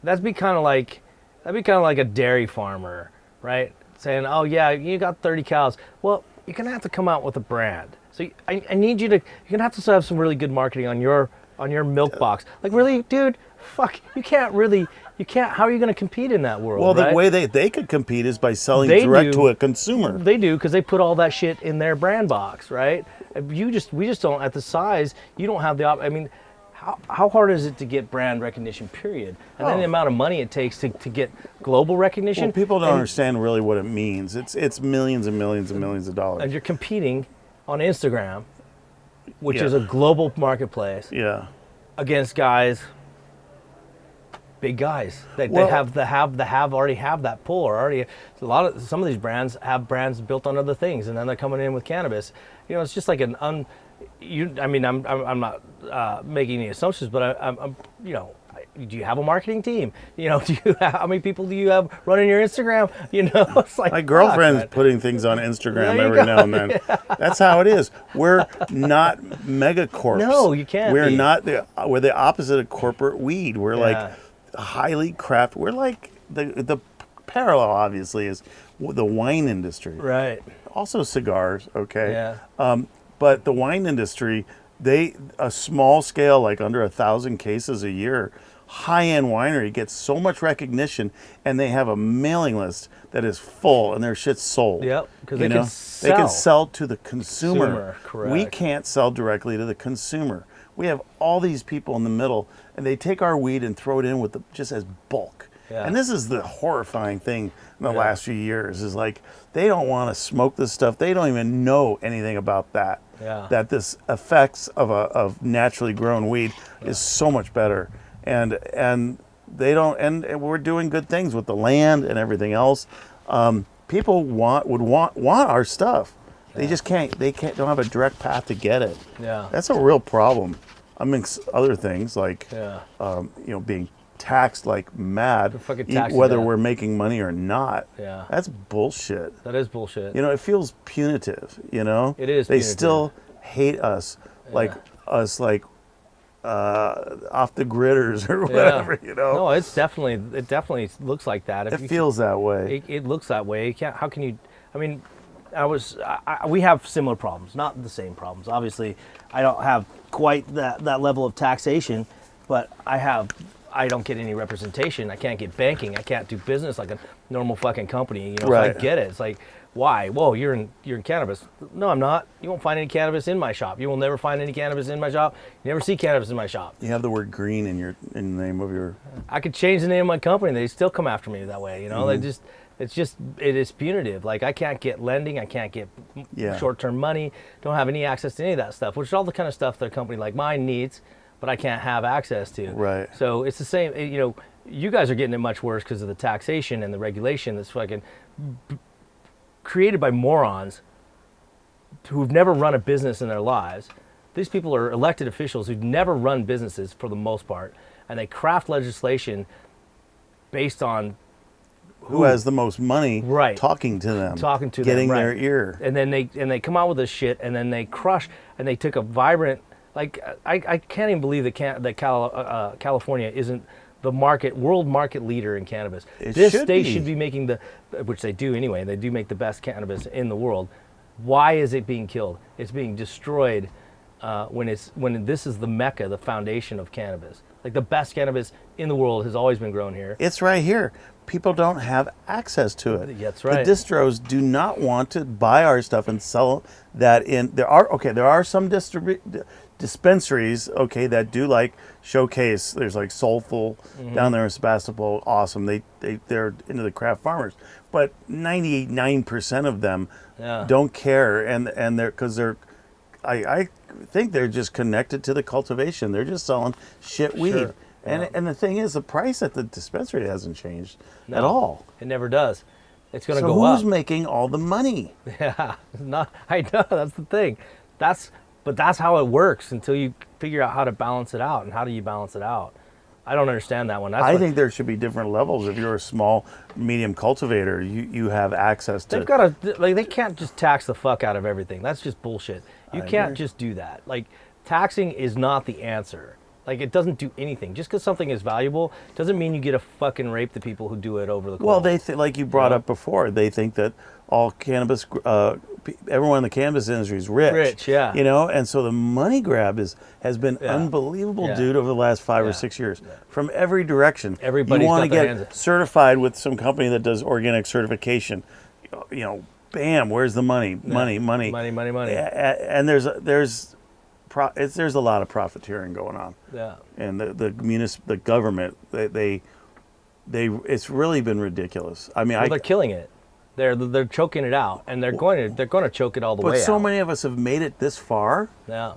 that'd be kind of like a dairy farmer, right? Saying, "Oh yeah, you got 30 cows." Well, you're gonna have to come out with a brand. So I need you're gonna have to have some really good marketing on your milk box. Like, really, dude? Fuck, you can't. How are you going to compete in that world? Well, the right? way they could compete is by selling They direct do. to a consumer. They do, because they put all that shit in their brand box, right? We just don't, at the size, you don't have the I mean, how hard is it to get brand recognition, period? And then the amount of money it takes to get global recognition. Well, people don't understand really what it means. It's millions and millions and millions of dollars. And you're competing on Instagram, which Yeah. is a global marketplace, Yeah. against big guys that Well- already have that pull, or already some of these brands have brands built on other things, and then they're coming in with cannabis. It's just like I'm not making any assumptions, but I'm do you have a marketing team? How many people do you have running your Instagram? It's like, My girlfriend's fuck, man. putting things on Instagram There you every go. now and then. That's how it is. We're not megacorps. No, you can't We're be. not we're the opposite of corporate weed. We're Yeah. like highly craft. We're like the parallel obviously is the wine industry. Right. Also cigars, okay? Yeah. But the wine industry, a small scale, like under 1,000 cases a year, high-end winery gets so much recognition, and they have a mailing list that is full, and their shit's sold. Yep, because You they know? can They can sell. sell to the consumer. Consumer, We correct. can't sell directly to the consumer. We have all these people in the middle, and they take our weed and throw it in with just as bulk. Yeah. And this is the horrifying thing in the last few years is like they don't want to smoke this stuff. They don't even know anything about that. Yeah. That this effects of naturally grown weed is so much better, and they don't. And we're doing good things with the land and everything else. people would want our stuff. They just can't. Don't have a direct path to get it. Yeah. That's a real problem. Amongst other things like Yeah. being taxed like mad, They're fucking taxing whether that. we're making money or not. Yeah. That's bullshit. That is bullshit. It feels punitive. It is They punitive. still hate us, like off the gridders or whatever. No, it definitely looks like that. It feels that way. It looks that way. How can you? I mean, we have similar problems, not the same problems. Obviously, I don't have quite that level of taxation, but I don't get any representation. I can't get banking. I can't do business like a normal fucking company. Right. So I get it. It's like, why? Whoa, you're in cannabis. No, I'm not. You won't find any cannabis in my shop. You will never find any cannabis in my shop. You never see cannabis in my shop. You have the word green in the name of your. I could change the name of my company. They still come after me that way. It is punitive. Like, I can't get lending. I can't get short-term money. Don't have any access to any of that stuff, which is all the kind of stuff that a company like mine needs, but I can't have access to. Right. So it's the same. You guys are getting it much worse because of the taxation and the regulation that's fucking created by morons who've never run a business in their lives. These people are elected officials who've never run businesses for the most part, and they craft legislation based on who has the most money talking to them, getting their ear. And then they come out with this shit, and then they crush, and they took a vibrant, like, I can't even believe that California isn't the world market leader in cannabis. This state should be making which they do anyway, they do make the best cannabis in the world. Why is it being killed? It's being destroyed when this is the mecca, the foundation of cannabis. Like, the best cannabis in the world has always been grown here. It's right here. People don't have access to it. That's right. The distros do not want to buy our stuff and sell that in. There are some dispensaries, that do like showcase. There's like Soulful down there in Sebastopol. Awesome. They're into the craft farmers, but 99% of them don't care, and they're because they're. I think they're just connected to the cultivation. They're just selling shit weed. Sure. And the thing is, the price at the dispensary hasn't changed at all. It never does. It's going to So go up. who's making all the money? Yeah, I know, that's the thing. But that's how it works until you figure out how to balance it out. And how do you balance it out? I don't understand that one. I think there should be different levels. If you're a small, medium cultivator, you have access to. They've got they can't just tax the fuck out of everything. That's just bullshit. You can't just do that. Like, taxing is not the answer. Like, it doesn't do anything. Just because something is valuable doesn't mean you get to fucking rape the people who do it over the coals. Well, like you brought up before, they think that all cannabis, everyone in the cannabis industry is rich. Rich, yeah. And so the money grab has been unbelievable, dude, over the last 5 or 6 years. From every direction. Everybody's you want to got their hands get certified with some company that does organic certification. Bam, where's the money? Money. Money. And there's a lot of profiteering going on. Yeah. And the government, they it's really been ridiculous. I mean, they're killing it. They're choking it out, and they're going to choke it all the way out. But so many of us have made it this far. Yeah.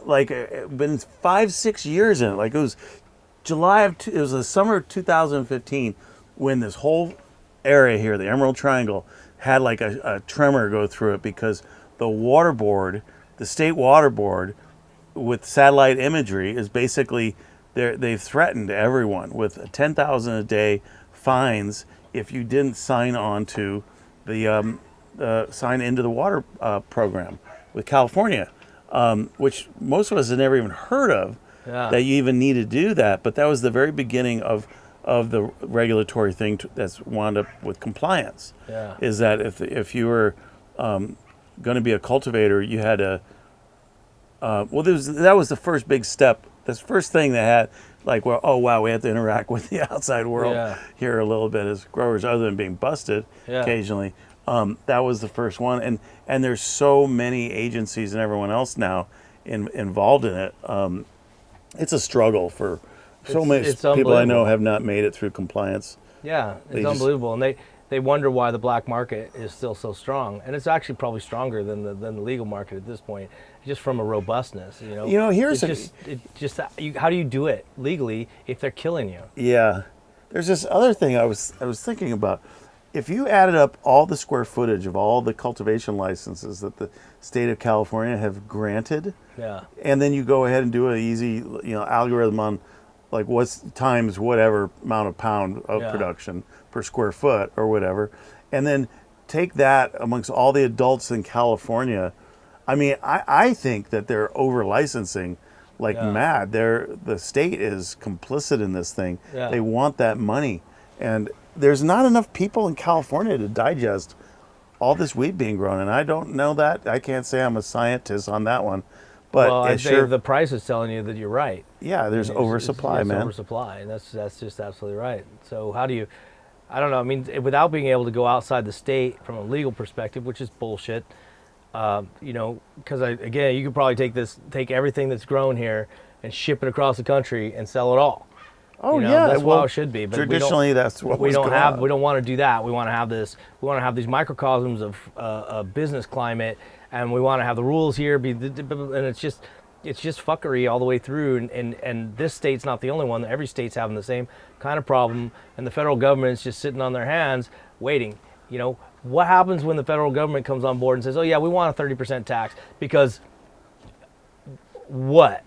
Like, been 5-6 years in it. Like, it was it was the summer of 2015 when this whole area here, the Emerald Triangle, had like a tremor go through it because the water board, the state water board, with satellite imagery, is basically they've threatened everyone with $10,000 a day fines if you didn't sign on to sign into the water program with California, which most of us had never even heard of. That you even need to do that. But that was the very beginning of the regulatory thing that's wound up with compliance. Is that if you were going to be a cultivator, you had to. That was the first big step. That's the first thing that had, like, well, oh wow, we have to interact with the outside world here a little bit as growers, other than being busted occasionally. That was the first one, and there's so many agencies and everyone else now involved in it. It's a struggle for so many people I know have not made it through compliance. Yeah, it's unbelievable, and they wonder why the black market is still so strong, and it's actually probably stronger than the legal market at this point, just from a robustness. Here's how do you do it legally if they're killing you? Yeah, there's this other thing I was thinking about. if you added up all the square footage of all the cultivation licenses that the state of California have granted, Yeah. and then you go ahead and do an easy, algorithm on like what's times whatever amount of pound of Yeah. production per square foot or whatever, and then take that amongst all the adults in California. I mean, I think that they're over licensing like Yeah. mad. The state is complicit in this thing. Yeah. They want that money, and there's not enough people in California to digest all this weed being grown. And I don't know that. I can't say I'm a scientist on that one, but Well, I'd it's say sure. the price is telling you that you're right. Yeah, there's oversupply, it's man. Oversupply, and that's just absolutely right. So how do you? I don't know. I mean, without being able to go outside the state from a legal perspective, which is bullshit. Because again, you could probably take everything that's grown here and ship it across the country and sell it all. Oh That's how well, it should be. But traditionally, that's what we was don't going have. on. We don't want to do that. We want to have this. We want to have these microcosms of business climate, and we want to have the rules here. And it's just fuckery all the way through. And this state's not the only one. Every state's having the same kind of problem, and the federal government's just sitting on their hands waiting. What happens when the federal government comes on board and says, "Oh yeah, we want a 30% tax," because what?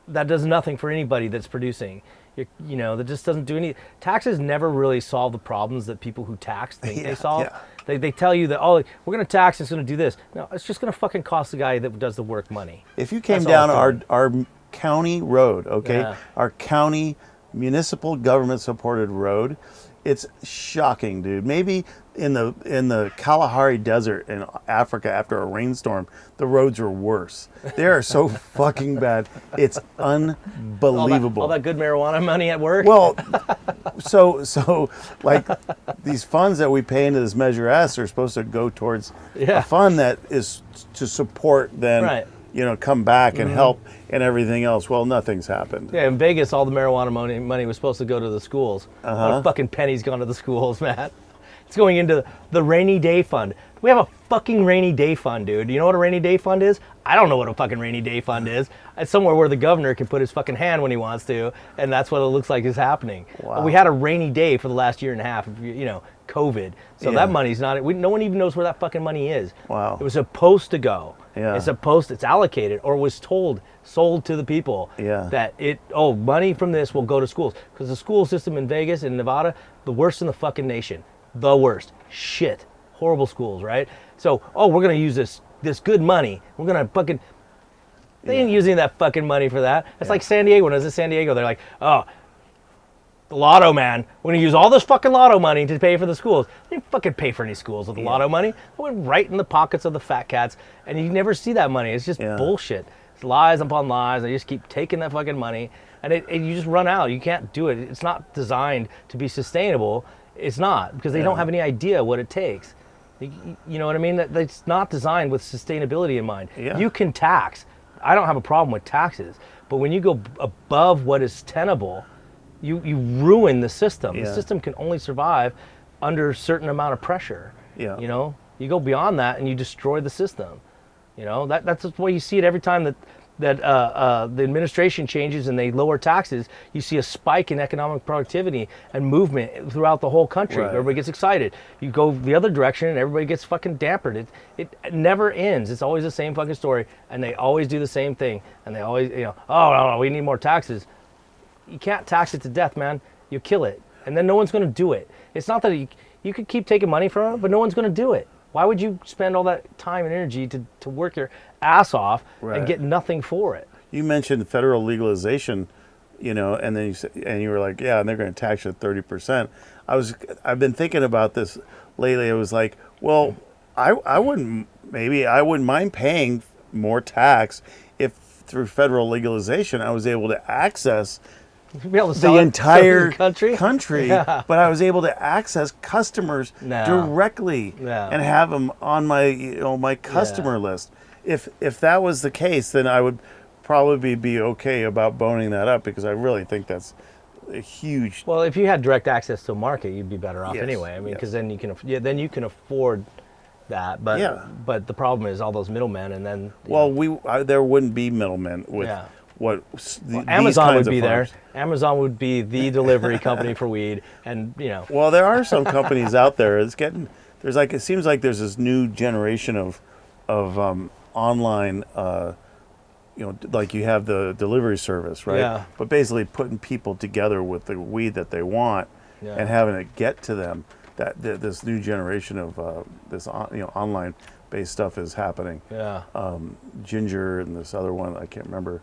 That does nothing for anybody that's producing. That just doesn't do any. Taxes never really solve the problems that people who tax think they solve. Yeah. They tell you that, oh, we're going to tax, it's going to do this. No, it's just going to fucking cost the guy that does the work money. If you came That's all down it's our county road, okay, Yeah. our county municipal government supported road, it's shocking, dude. Maybe in the Kalahari Desert in Africa after a rainstorm, the roads are worse. They are so fucking bad. It's unbelievable. All that good marijuana money at work. Well, so like these funds that we pay into this Measure S are supposed to go towards Yeah. a fund that is to support then, Right. come back and help and everything else. Well, nothing's happened. Yeah, in Vegas, all the marijuana money was supposed to go to the schools. Not a fucking penny's gone to the schools, man. It's going into the rainy day fund. We have a fucking rainy day fund, dude. You know what a rainy day fund is? I don't know what a fucking rainy day fund is. It's somewhere where the governor can put his fucking hand when he wants to, and that's what it looks like is happening. Wow. We had a rainy day for the last year and a half, COVID. So Yeah. that money's not, no one even knows where that fucking money is. Wow. It was supposed to go. Yeah. It's allocated or was sold to the people Yeah. that money from this will go to schools. Because the school system in Vegas and Nevada, the worst in the fucking nation. The worst. Shit. Horrible schools, right? So, we're going to use this good money. We're going to fucking... They ain't using that fucking money for that. It's like San Diego. When I was in San Diego, they're like, the lotto, man. We're going to use all this fucking lotto money to pay for the schools. They didn't fucking pay for any schools with the lotto money. It went right in the pockets of the fat cats, and you never see that money. It's just bullshit. It's lies upon lies. They just keep taking that fucking money, and you just run out. You can't do it. It's not designed to be sustainable. It's not, because they don't have any idea what it takes. You know what I mean? It's not designed with sustainability in mind. Yeah. You can tax. I don't have a problem with taxes, but when you go above what is tenable, you ruin the system. Yeah. The system can only survive under a certain amount of pressure. Yeah. You go beyond that and you destroy the system. That's the way you see it every time that the administration changes and they lower taxes. You see a spike in economic productivity and movement throughout the whole country. Right. Everybody gets excited. You go the other direction and everybody gets fucking dampened. It never ends. It's always the same fucking story, and they always do the same thing. And they always, no, we need more taxes. You can't tax it to death, man. You kill it, and then no one's going to do it. It's not that you could keep taking money from it, but no one's going to do it. Why would you spend all that time and energy to work your ass off and get nothing for it? You mentioned federal legalization, and then you were like, yeah, and they're going to tax you at 30%. I've been thinking about this lately. It was like, well, I wouldn't mind paying more tax if through federal legalization I was able to access Be able to sell the it entire to the country. Yeah. but I was able to access customers directly and have them on my my customer list. If that was the case, then I would probably be okay about boning that up, because I really think that's a huge. Well, if you had direct access to a market, you'd be better off Yes, anyway. I mean, yes. because then you can afford that. But but the problem is all those middlemen, and then Well, there wouldn't be middlemen with these Amazon kinds would be of there. farms. Amazon would be the delivery company for weed, and you know. Well, there are some companies out there. It seems like there's this new generation of online. Like you have the delivery service, right? Yeah. But basically putting people together with the weed that they want Yeah. and having it get to them. This new generation of this online based stuff is happening. Yeah. Ginger and this other one I can't remember,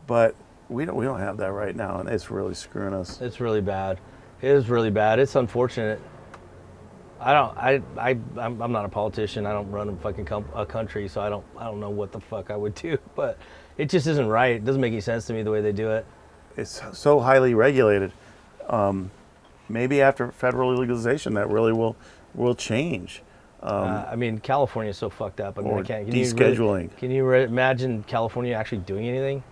but we don't have that right now, and it's really screwing us. It's really bad. It is really bad. It's unfortunate. I'm not a politician. I don't run a fucking a country, so I don't know what the fuck I would do. But it just isn't right. It doesn't make any sense to me the way they do it. It's so highly regulated. Maybe after federal legalization, that really will change. I mean, California is so fucked up. I mean, Or I can't. descheduling. Can you imagine California actually doing anything?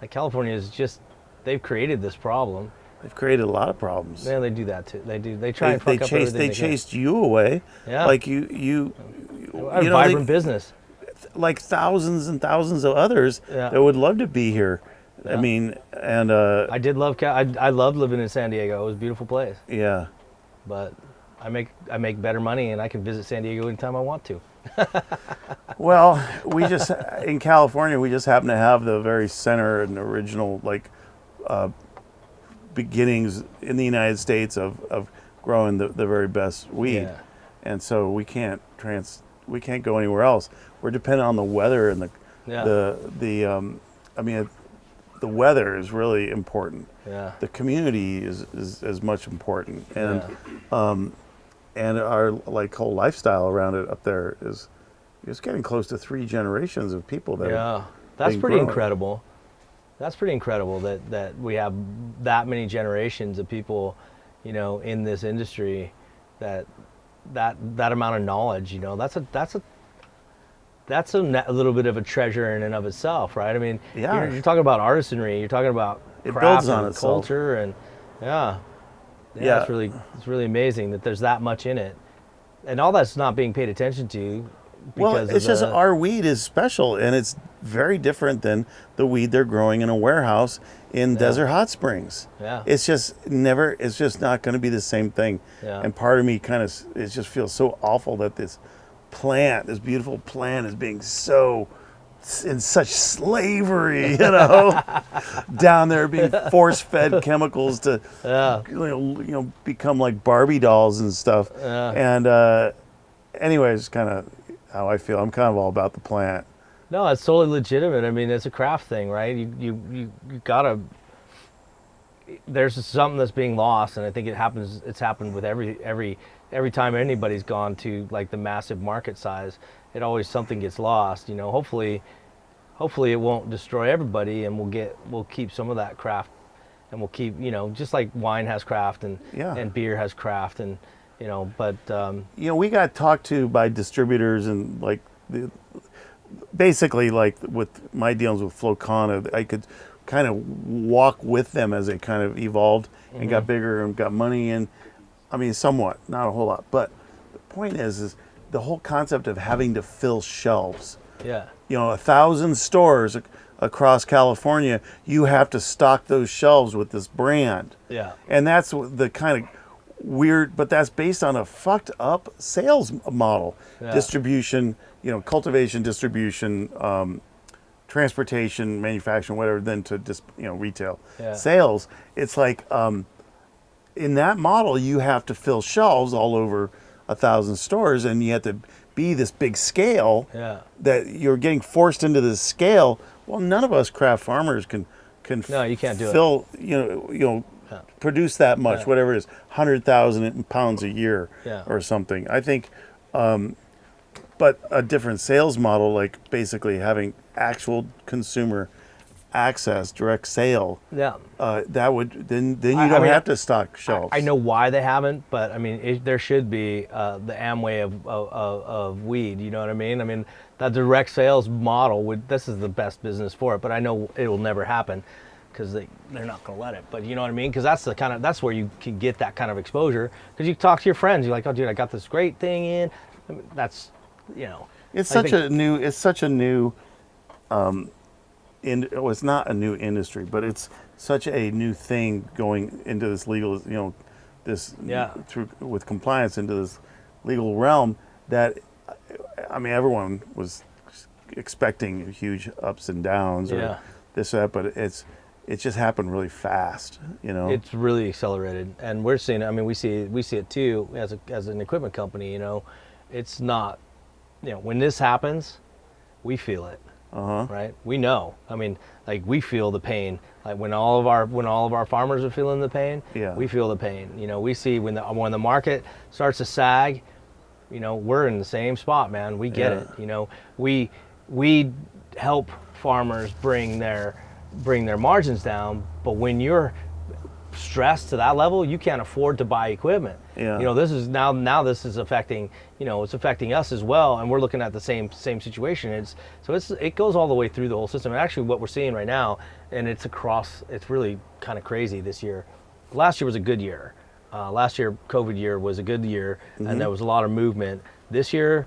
Like California is just, they've created this problem. They've created a lot of problems. Yeah, they do that too. They do. They try and fuck up everything. They chased you away. Yeah. Like you A vibrant business. like thousands and thousands of others Yeah. that would love to be here. Yeah. I mean, and I did love. I loved living in San Diego. It was a beautiful place. yeah. But I make better money, and I can visit San Diego anytime I want to. Well, we just in California, we just happen to have the very center and original beginnings in the United States of growing the very best weed, Yeah. and so we can't go anywhere else. We're dependent on the weather and the weather is really important. Yeah. The community is as much important, and and our whole lifestyle around it up there is getting close to 3 generations of people that Yeah. That's being pretty grown. incredible. That's pretty incredible that we have that many generations of people, in this industry, that amount of knowledge. That's a little bit of a treasure in and of itself, right? I mean, Yeah. you're talking about artisanry. You're talking about It craft builds on and itself. culture, and Yeah. it's really amazing that there's that much in it, and all that's not being paid attention to. Well, Because it's of just the- our weed is special, and it's very different than the weed they're growing in a warehouse in Desert Hot Springs. Yeah. It's just not going to be the same thing. Yeah. And part of me it just feels so awful that this beautiful plant is being so in such slavery, down there being force-fed chemicals to become like Barbie dolls and stuff. Yeah. And anyways, kind of how I feel. I'm kind of all about the plant. No, it's totally legitimate. I mean, it's a craft thing, right? You gotta. There's something that's being lost, and I think it's happened with every time anybody's gone to the massive market size. It always something gets lost. Hopefully it won't destroy everybody, and we'll keep some of that craft, and we'll keep just like wine has craft and beer has craft, and but we got talked to by distributors and basically with my dealings with Flocana, I could kind of walk with them as they kind of evolved and got bigger and got money in. I mean, somewhat, not a whole lot. But the point is the whole concept of having to fill shelves. yeah, 1,000 stores across California, you have to stock those shelves with this brand. yeah, And that's the kind of weird, but that's based on a fucked up sales model. Yeah. Distribution, cultivation, distribution, transportation, manufacturing, whatever, then to retail. Yeah. Sales, it's like in that model, you have to fill shelves all over 1,000 stores, and you have to be this big scale yeah. that you're getting forced into this scale. Well, none of us craft farmers can No, you can't do it. fill, produce that much, Yeah. whatever it is, 100,000 pounds a year Yeah. or something. I think, but a different sales model, like basically having actual consumer access, direct sale, Yeah. that would then you I don't mean, have to stock shelves. I know why they haven't, but I mean, there should be the Amway of weed. You know what I mean? I mean, that direct sales model this is the best business for it. But I know it will never happen because they're not going to let it. But you know what I mean? Because that's where you can get that kind of exposure. Because you talk to your friends, you're like, oh, dude, I got this great thing in. I mean, that's. It's I such think- a new it's not a new industry, but it's such a new thing going into this legal, this through with compliance into this legal realm that, I mean, everyone was expecting huge ups and downs or this or that, but it's just happened really fast, It's really accelerated, and we're seeing it. I mean, we see it too as an equipment company. It's not, when this happens, we feel it. Right? We know. I mean, like, we feel the pain. Like when all of our farmers are feeling the pain, we feel the pain. We see when the market starts to sag, we're in the same spot, man. We get it. We help farmers bring their margins down, but when you're stressed to that level, you can't afford to buy equipment. This is now this is affecting, it's affecting us as well, and we're looking at the same situation. It goes all the way through the whole system. And actually what we're seeing right now, and it's really kind of crazy this year. Last year was a good year. Last year, COVID year, was a good year, and there was a lot of movement. This year,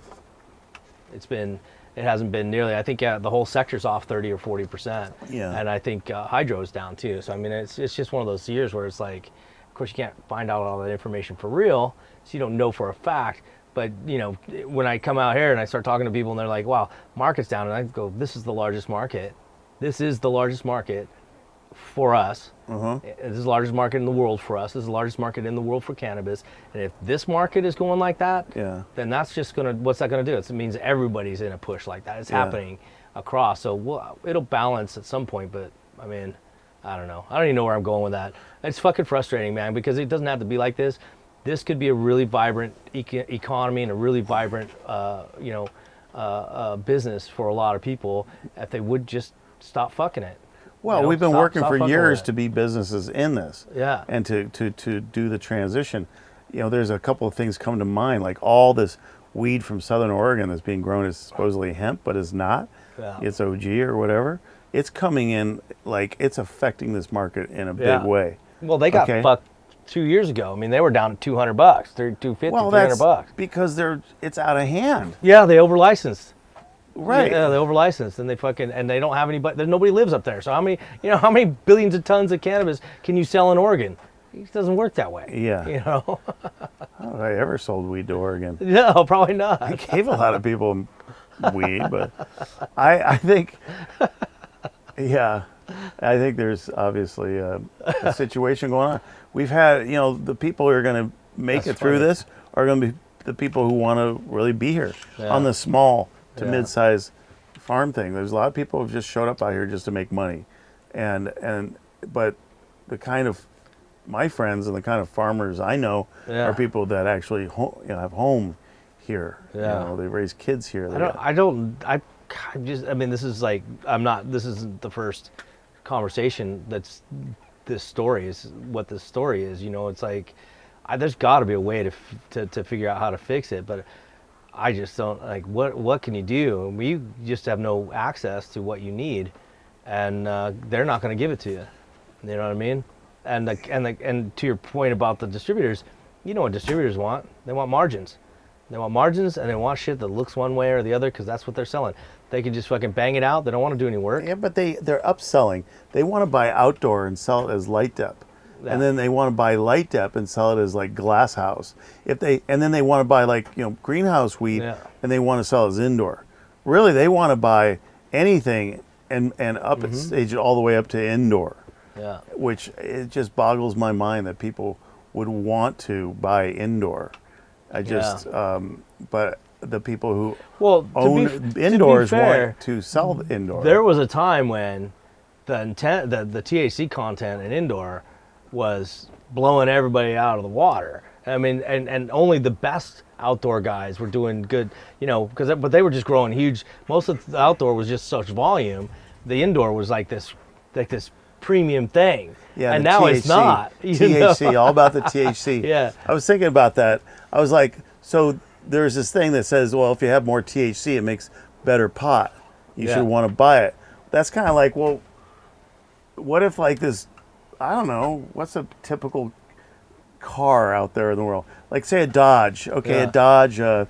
it hasn't been nearly. I think the whole sector's off 30 or 40%. And I think hydro's down too. So I mean, it's just one of those years where it's like, of course, you can't find out all that information for real, so you don't know for a fact. But when I come out here and I start talking to people, and they're like, "Wow, market's down," and I go, "This is the largest market. This is the largest market for us. This is the largest market in the world for us. This is the largest market in the world for cannabis. And if this market is going like that, then that's just what's that gonna do? It means everybody's in a push like that. It's happening across. So it'll balance at some point. But I mean, I don't know. I don't even know where I'm going with that. It's fucking frustrating, man, because it doesn't have to be like this. This could be a really vibrant economy and a really vibrant, business for a lot of people if they would just stop fucking it. Well, we've been working for years to be businesses in this, and to do the transition. There's a couple of things come to mind, like all this weed from Southern Oregon that's being grown is supposedly hemp, but is not. It's OG or whatever. It's coming in, like, it's affecting this market in a big way. Well, they got fucked 2 years ago. I mean, they were down at $200, $250, $300. Because it's out of hand. Yeah, they over licensed. Right. Yeah, they over licensed, and they don't have anybody. Nobody lives up there. So how many billions of tons of cannabis can you sell in Oregon? It doesn't work that way. Yeah. How have I ever sold weed to Oregon? No, probably not. I gave a lot of people weed, but I think, I think there's obviously a situation going on. We've had, the people who are going to make it through this are going to be the people who want to really be here on the small to mid-size farm thing. There's a lot of people who've just showed up out here just to make money, but the kind of my friends and the kind of farmers I know are people that actually have home here. They raise kids here. This isn't the first conversation this story is what this story is. It's like there's got to be a way to figure out how to fix it, but I just don't, like, what can you do? We just have no access to what you need, and they're not going to give it to you. You know what I mean? And to your point about the distributors, what distributors want? They want margins. They want margins, and they want shit that looks one way or the other, because that's what they're selling. They can just fucking bang it out. They don't want to do any work. Yeah, but they're upselling. They want to buy outdoor and sell it as light dep. And then they want to buy light dep and sell it as like glass house. And then they want to buy like greenhouse weed and they want to sell it as indoor. Really, they want to buy anything and up it, stage it all the way up to indoor. Which it just boggles my mind that people would want to buy indoor. But the people who own indoors want to sell the indoor. There was a time when the THC content in indoor was blowing everybody out of the water. I mean, and only the best outdoor guys were doing good, but they were just growing huge. Most of the outdoor was just such volume. The indoor was like this premium thing. Yeah, and now THC, it's not. THC, all about the THC. I was thinking about that. I was like, so there's this thing that says, well, if you have more THC, it makes better pot. You should want to buy it. That's kind of like, well, what if like this, I don't know, what's a typical car out there in the world? Like say a Dodge, a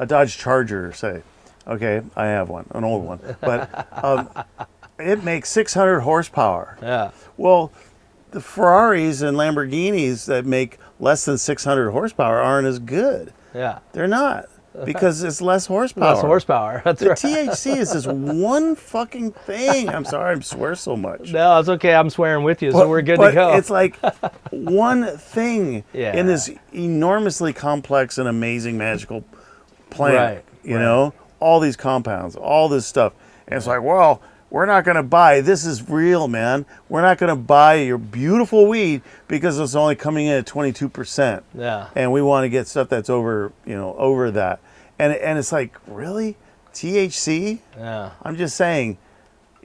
Dodge Charger, say. Okay, I have one, an old one. But it makes 600 horsepower. Yeah. Well, the Ferraris and Lamborghinis that make less than 600 horsepower aren't as good. Yeah. They're not, because it's less horsepower. Less horsepower. That's The right. THC is this one fucking thing. I'm sorry I swear so much. No, it's okay. I'm swearing with you, so we're good to go. It's like one thing Yeah. in this enormously complex and amazing magical plant. Right, You know, all these compounds, all this stuff. And it's like, well, we're not going to buy, this is real, man. We're not going to buy your beautiful weed because it's only coming in at 22%. Yeah. And we want to get stuff that's over, over that. And it's like, really? THC? Yeah. I'm just saying,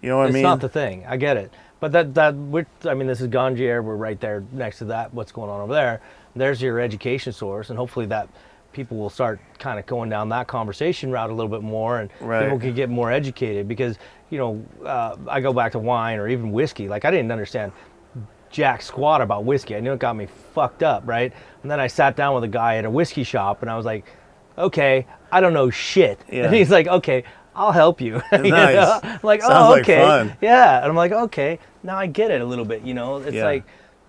you know what I mean? It's not the thing. I get it. But this is Gangier. We're right there next to that. What's going on over there? There's your education source, and hopefully that people will start kind of going down that conversation route a little bit more, and Right. people can get more educated. Because I go back to wine or even whiskey. Like, I didn't understand jack squat about whiskey. I knew it got me fucked up, right? And then I sat down with a guy at a whiskey shop, and I was like, okay, I don't know shit. Yeah. And he's like, okay, I'll help you. You Nice. know? I'm like, Sounds oh, like okay. fun. Yeah. And I'm like, okay, now I get it a little bit, It's Yeah. like,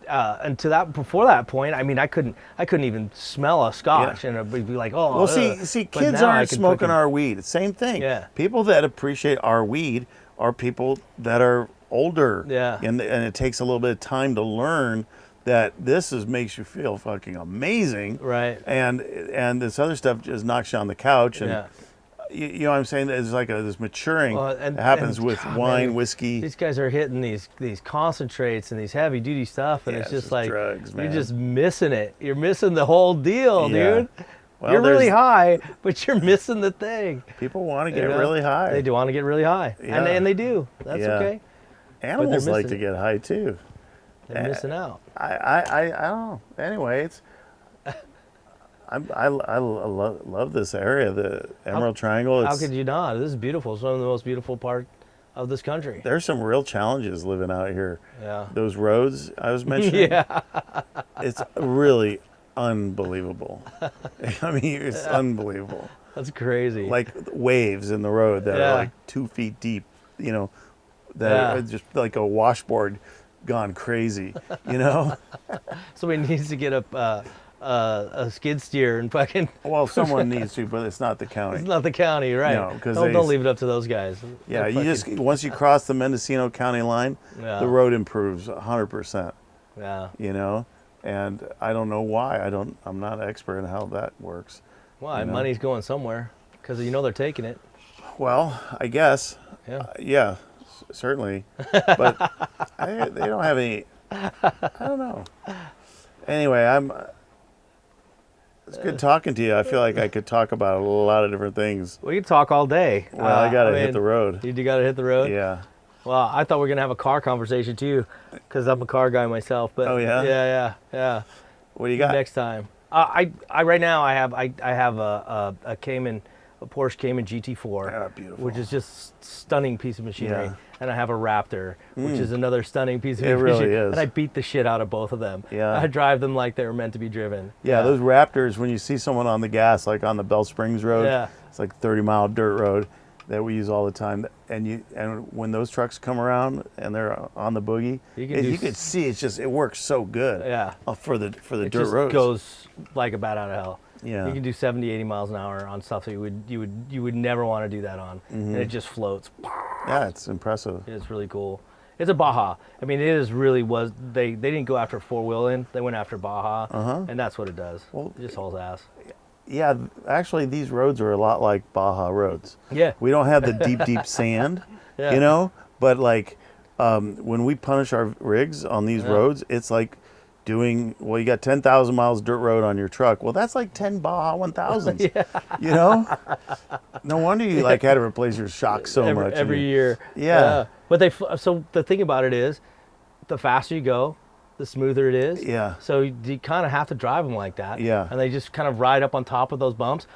and before that point, I mean, I couldn't even smell a scotch, and it'd be like, oh. Well, ugh. see, But kids now I aren't can smoking fucking- our weed. Same thing. Yeah. People that appreciate our weed are people that are older. Yeah. And it takes a little bit of time to learn that makes you feel fucking amazing. Right. And this other stuff just knocks you on the couch. And Yeah. you know what I'm saying? There's like this maturing Well, that happens with God, wine, man, whiskey. These guys are hitting these concentrates and these heavy duty stuff, and Yeah, it's it's just just like drugs, man. you're just missing it. You're missing the whole deal, Yeah. dude. Well, you're really there's- high, but you're missing the thing. People want to You get know? really high. They do want to get really high, Yeah. and they do. That's Yeah. okay. Animals like to missing- get high too. They're missing out. I don't know. Anyway, it's I love this area, the Emerald Triangle. How It's, could you not? This is beautiful. It's one of the most beautiful part of this country. there's some real challenges living out here. Yeah. Those roads I was mentioning. Yeah. It's really unbelievable. I mean, it's unbelievable. That's crazy. Like waves in the road that Yeah. are like 2 feet deep. That Yeah. are just like a washboard gone crazy. You know. Somebody needs to get a skid steer and fucking. Well, someone needs to, but it's not the county. It's not the county, right? No, 'cause don't leave it up to those guys. Yeah, They're you fucking- just once you cross the Mendocino County line, Yeah. the road improves 100%. Yeah. And I don't know why. I'm not an expert in how that works. Why? You know? Money's going somewhere because they're taking it. Well, I guess. Yeah. Yeah, certainly. But they don't have any. I don't know. Anyway, it's good talking to you. I feel like I could talk about a lot of different things. We can talk all day. Well, I gotta hit mean, the road. You gotta hit the road. Yeah. Well, I thought we were gonna have a car conversation too, because I'm a car guy myself. But Oh, yeah? Yeah. What do you got? Next time. I right now I have a Cayman, a Porsche Cayman GT4, Ah, beautiful. which is just stunning piece of machinery, Yeah. and I have a Raptor, which is another stunning piece of It really machinery, is. and I beat the shit out of both of them. Yeah. I drive them like they were meant to be driven. Yeah, those Raptors, when you see someone on the gas, like on the Bell Springs Road, Yeah. it's like 30-mile dirt road that we use all the time. And when those trucks come around and they're on the boogie, You you could see it works so good. Yeah. For the It dirt just roads. goes like a bat out of hell. Yeah. You can do 70, 80 miles an hour on stuff that you would never want to do that on, and it just floats. Yeah, it's impressive. It's really cool. It's a Baja. I mean, they didn't go after four-wheeling. They went after Baja, and that's what it does. Well, It just hauls ass. Yeah, actually, these roads are a lot like Baja roads. Yeah. We don't have the deep sand, Yeah. but like when we punish our rigs on these roads, it's like you got 10,000 miles dirt road on your truck. Well, that's like 10 Baja 1000s, you know? No wonder you had to replace your shocks so much. Every year. Yeah. But so the thing about it is, the faster you go, the smoother it is. Yeah. So you kind of have to drive them like that. Yeah. And they just kind of ride up on top of those bumps.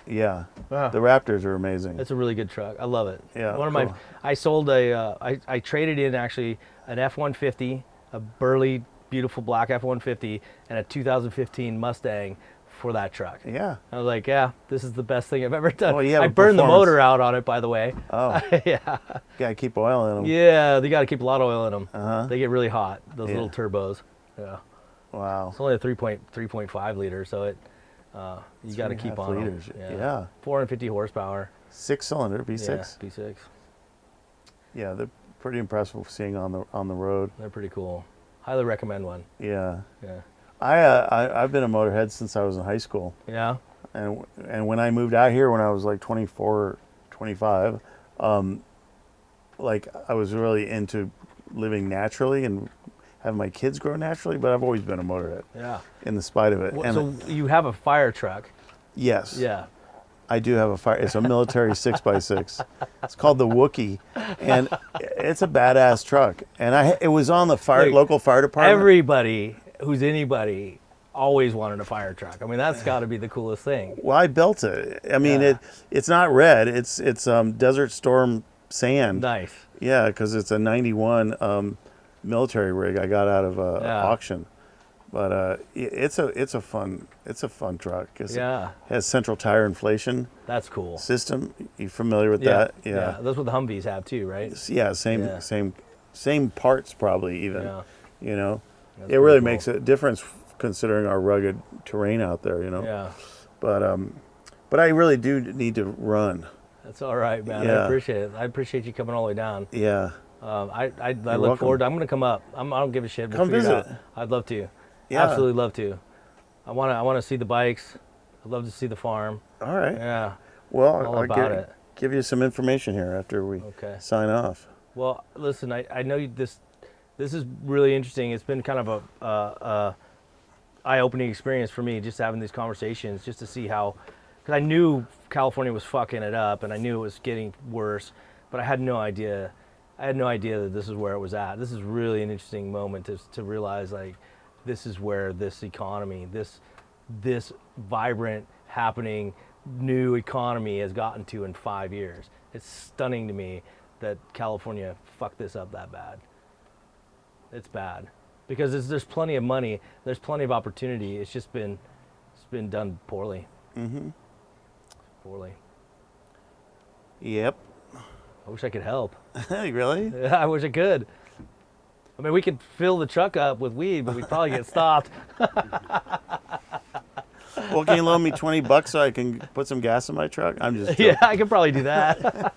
Yeah. Wow. The Raptors are amazing. It's a really good truck. I love it. Yeah, One of cool. my, I sold I traded in actually an F-150, a burly, beautiful black F-150, and a 2015 Mustang for that truck. Yeah. I was like, yeah, this is the best thing I've ever done. Well, you have I a burned the performance. motor out on it, by the way. Oh. Yeah. Gotta keep oil in them. Yeah, they got to keep a lot of oil in them. Uh-huh. They get really hot, those Yeah. little turbos. Yeah. Wow. It's only a 3.5 liter, so it you got to keep 3.5 on 'em. liters. Yeah. 450 horsepower. 6-cylinder V6. Yeah, V6. Yeah, they're pretty impressive seeing on the road. They're pretty cool. Highly recommend one. Yeah. Yeah. I've been a motorhead since I was in high school. Yeah. And when I moved out here when I was like 24, 25, like I was really into living naturally and having my kids grow naturally, but I've always been a motorhead Yeah. in the spite of it. And So you have a fire truck. yes, Yeah. I do have a fire. It's a military 6x6. It's called the Wookiee, and it's a badass truck. And it was on the Like, local fire department. Everybody who's anybody always wanted a fire truck. I mean, that's got to be the coolest thing. Well, I built it. I mean, Yeah. it's not red. It's Desert Storm sand. Nice. Yeah, because it's a '91 military rig I got out of auction. But it's a fun truck. Yeah. It has central tire inflation That's cool. system. You familiar with Yeah. that? Yeah. That's what the Humvees have too, right? Yeah, Yeah. same parts probably even. Yeah. You know, That's it really pretty makes cool. a difference considering our rugged terrain out there. You know. Yeah. But I really do need to run. That's all right, man. I Yeah. appreciate it. I appreciate you coming all the way down. Yeah. I look welcome. forward to, I'm going to come up. I don't give a shit. We'll Come figure it visit. out. I'd love to. Yeah. Absolutely love to. I want to see the bikes. I'd love to see the farm. All right. Yeah. Well, all I'll about it. give you some information here after we Okay. sign off. Well, listen, I know this is really interesting. It's been kind of a eye-opening experience for me, just having these conversations, just to see how, because I knew California was fucking it up, and I knew it was getting worse, but I had no idea. I had no idea that this is where it was at. This is really an interesting moment to realize, like, this is where this economy, this vibrant, happening, new economy has gotten to in 5 years. It's stunning to me that California fucked this up that bad. It's bad because there's plenty of money, there's plenty of opportunity. It's been done poorly. Mm-hmm. Poorly. Yep. I wish I could help. Really? I wish I could. I mean, we could fill the truck up with weed, but we'd probably get stopped. Well, can you loan me $20 so I can put some gas in my truck? I'm just joking. Yeah, I could probably do that.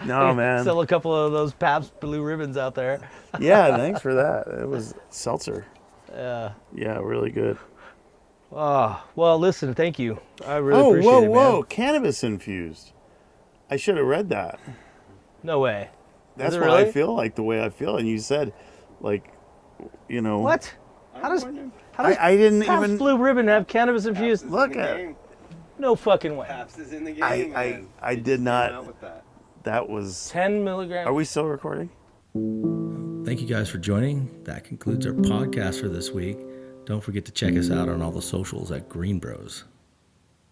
No, man. Sell a couple of those Pabst Blue Ribbons out there. Yeah, thanks for that. It was seltzer. Yeah. Yeah, really good. Oh, well, listen, thank you. I really appreciate it, whoa. man. Cannabis infused. I should have read that. No way. That's it why really? I feel like the way I feel. And you said, like, you know. What? How does I didn't Pabst even Blue Ribbon have cannabis infused? look at it. No fucking way. Paps is in the game. I man. did They just not- came out with that. That was. 10 milligrams. Are we still recording? Thank you guys for joining. That concludes our podcast for this week. Don't forget to check us out on all the socials at GreenBroz.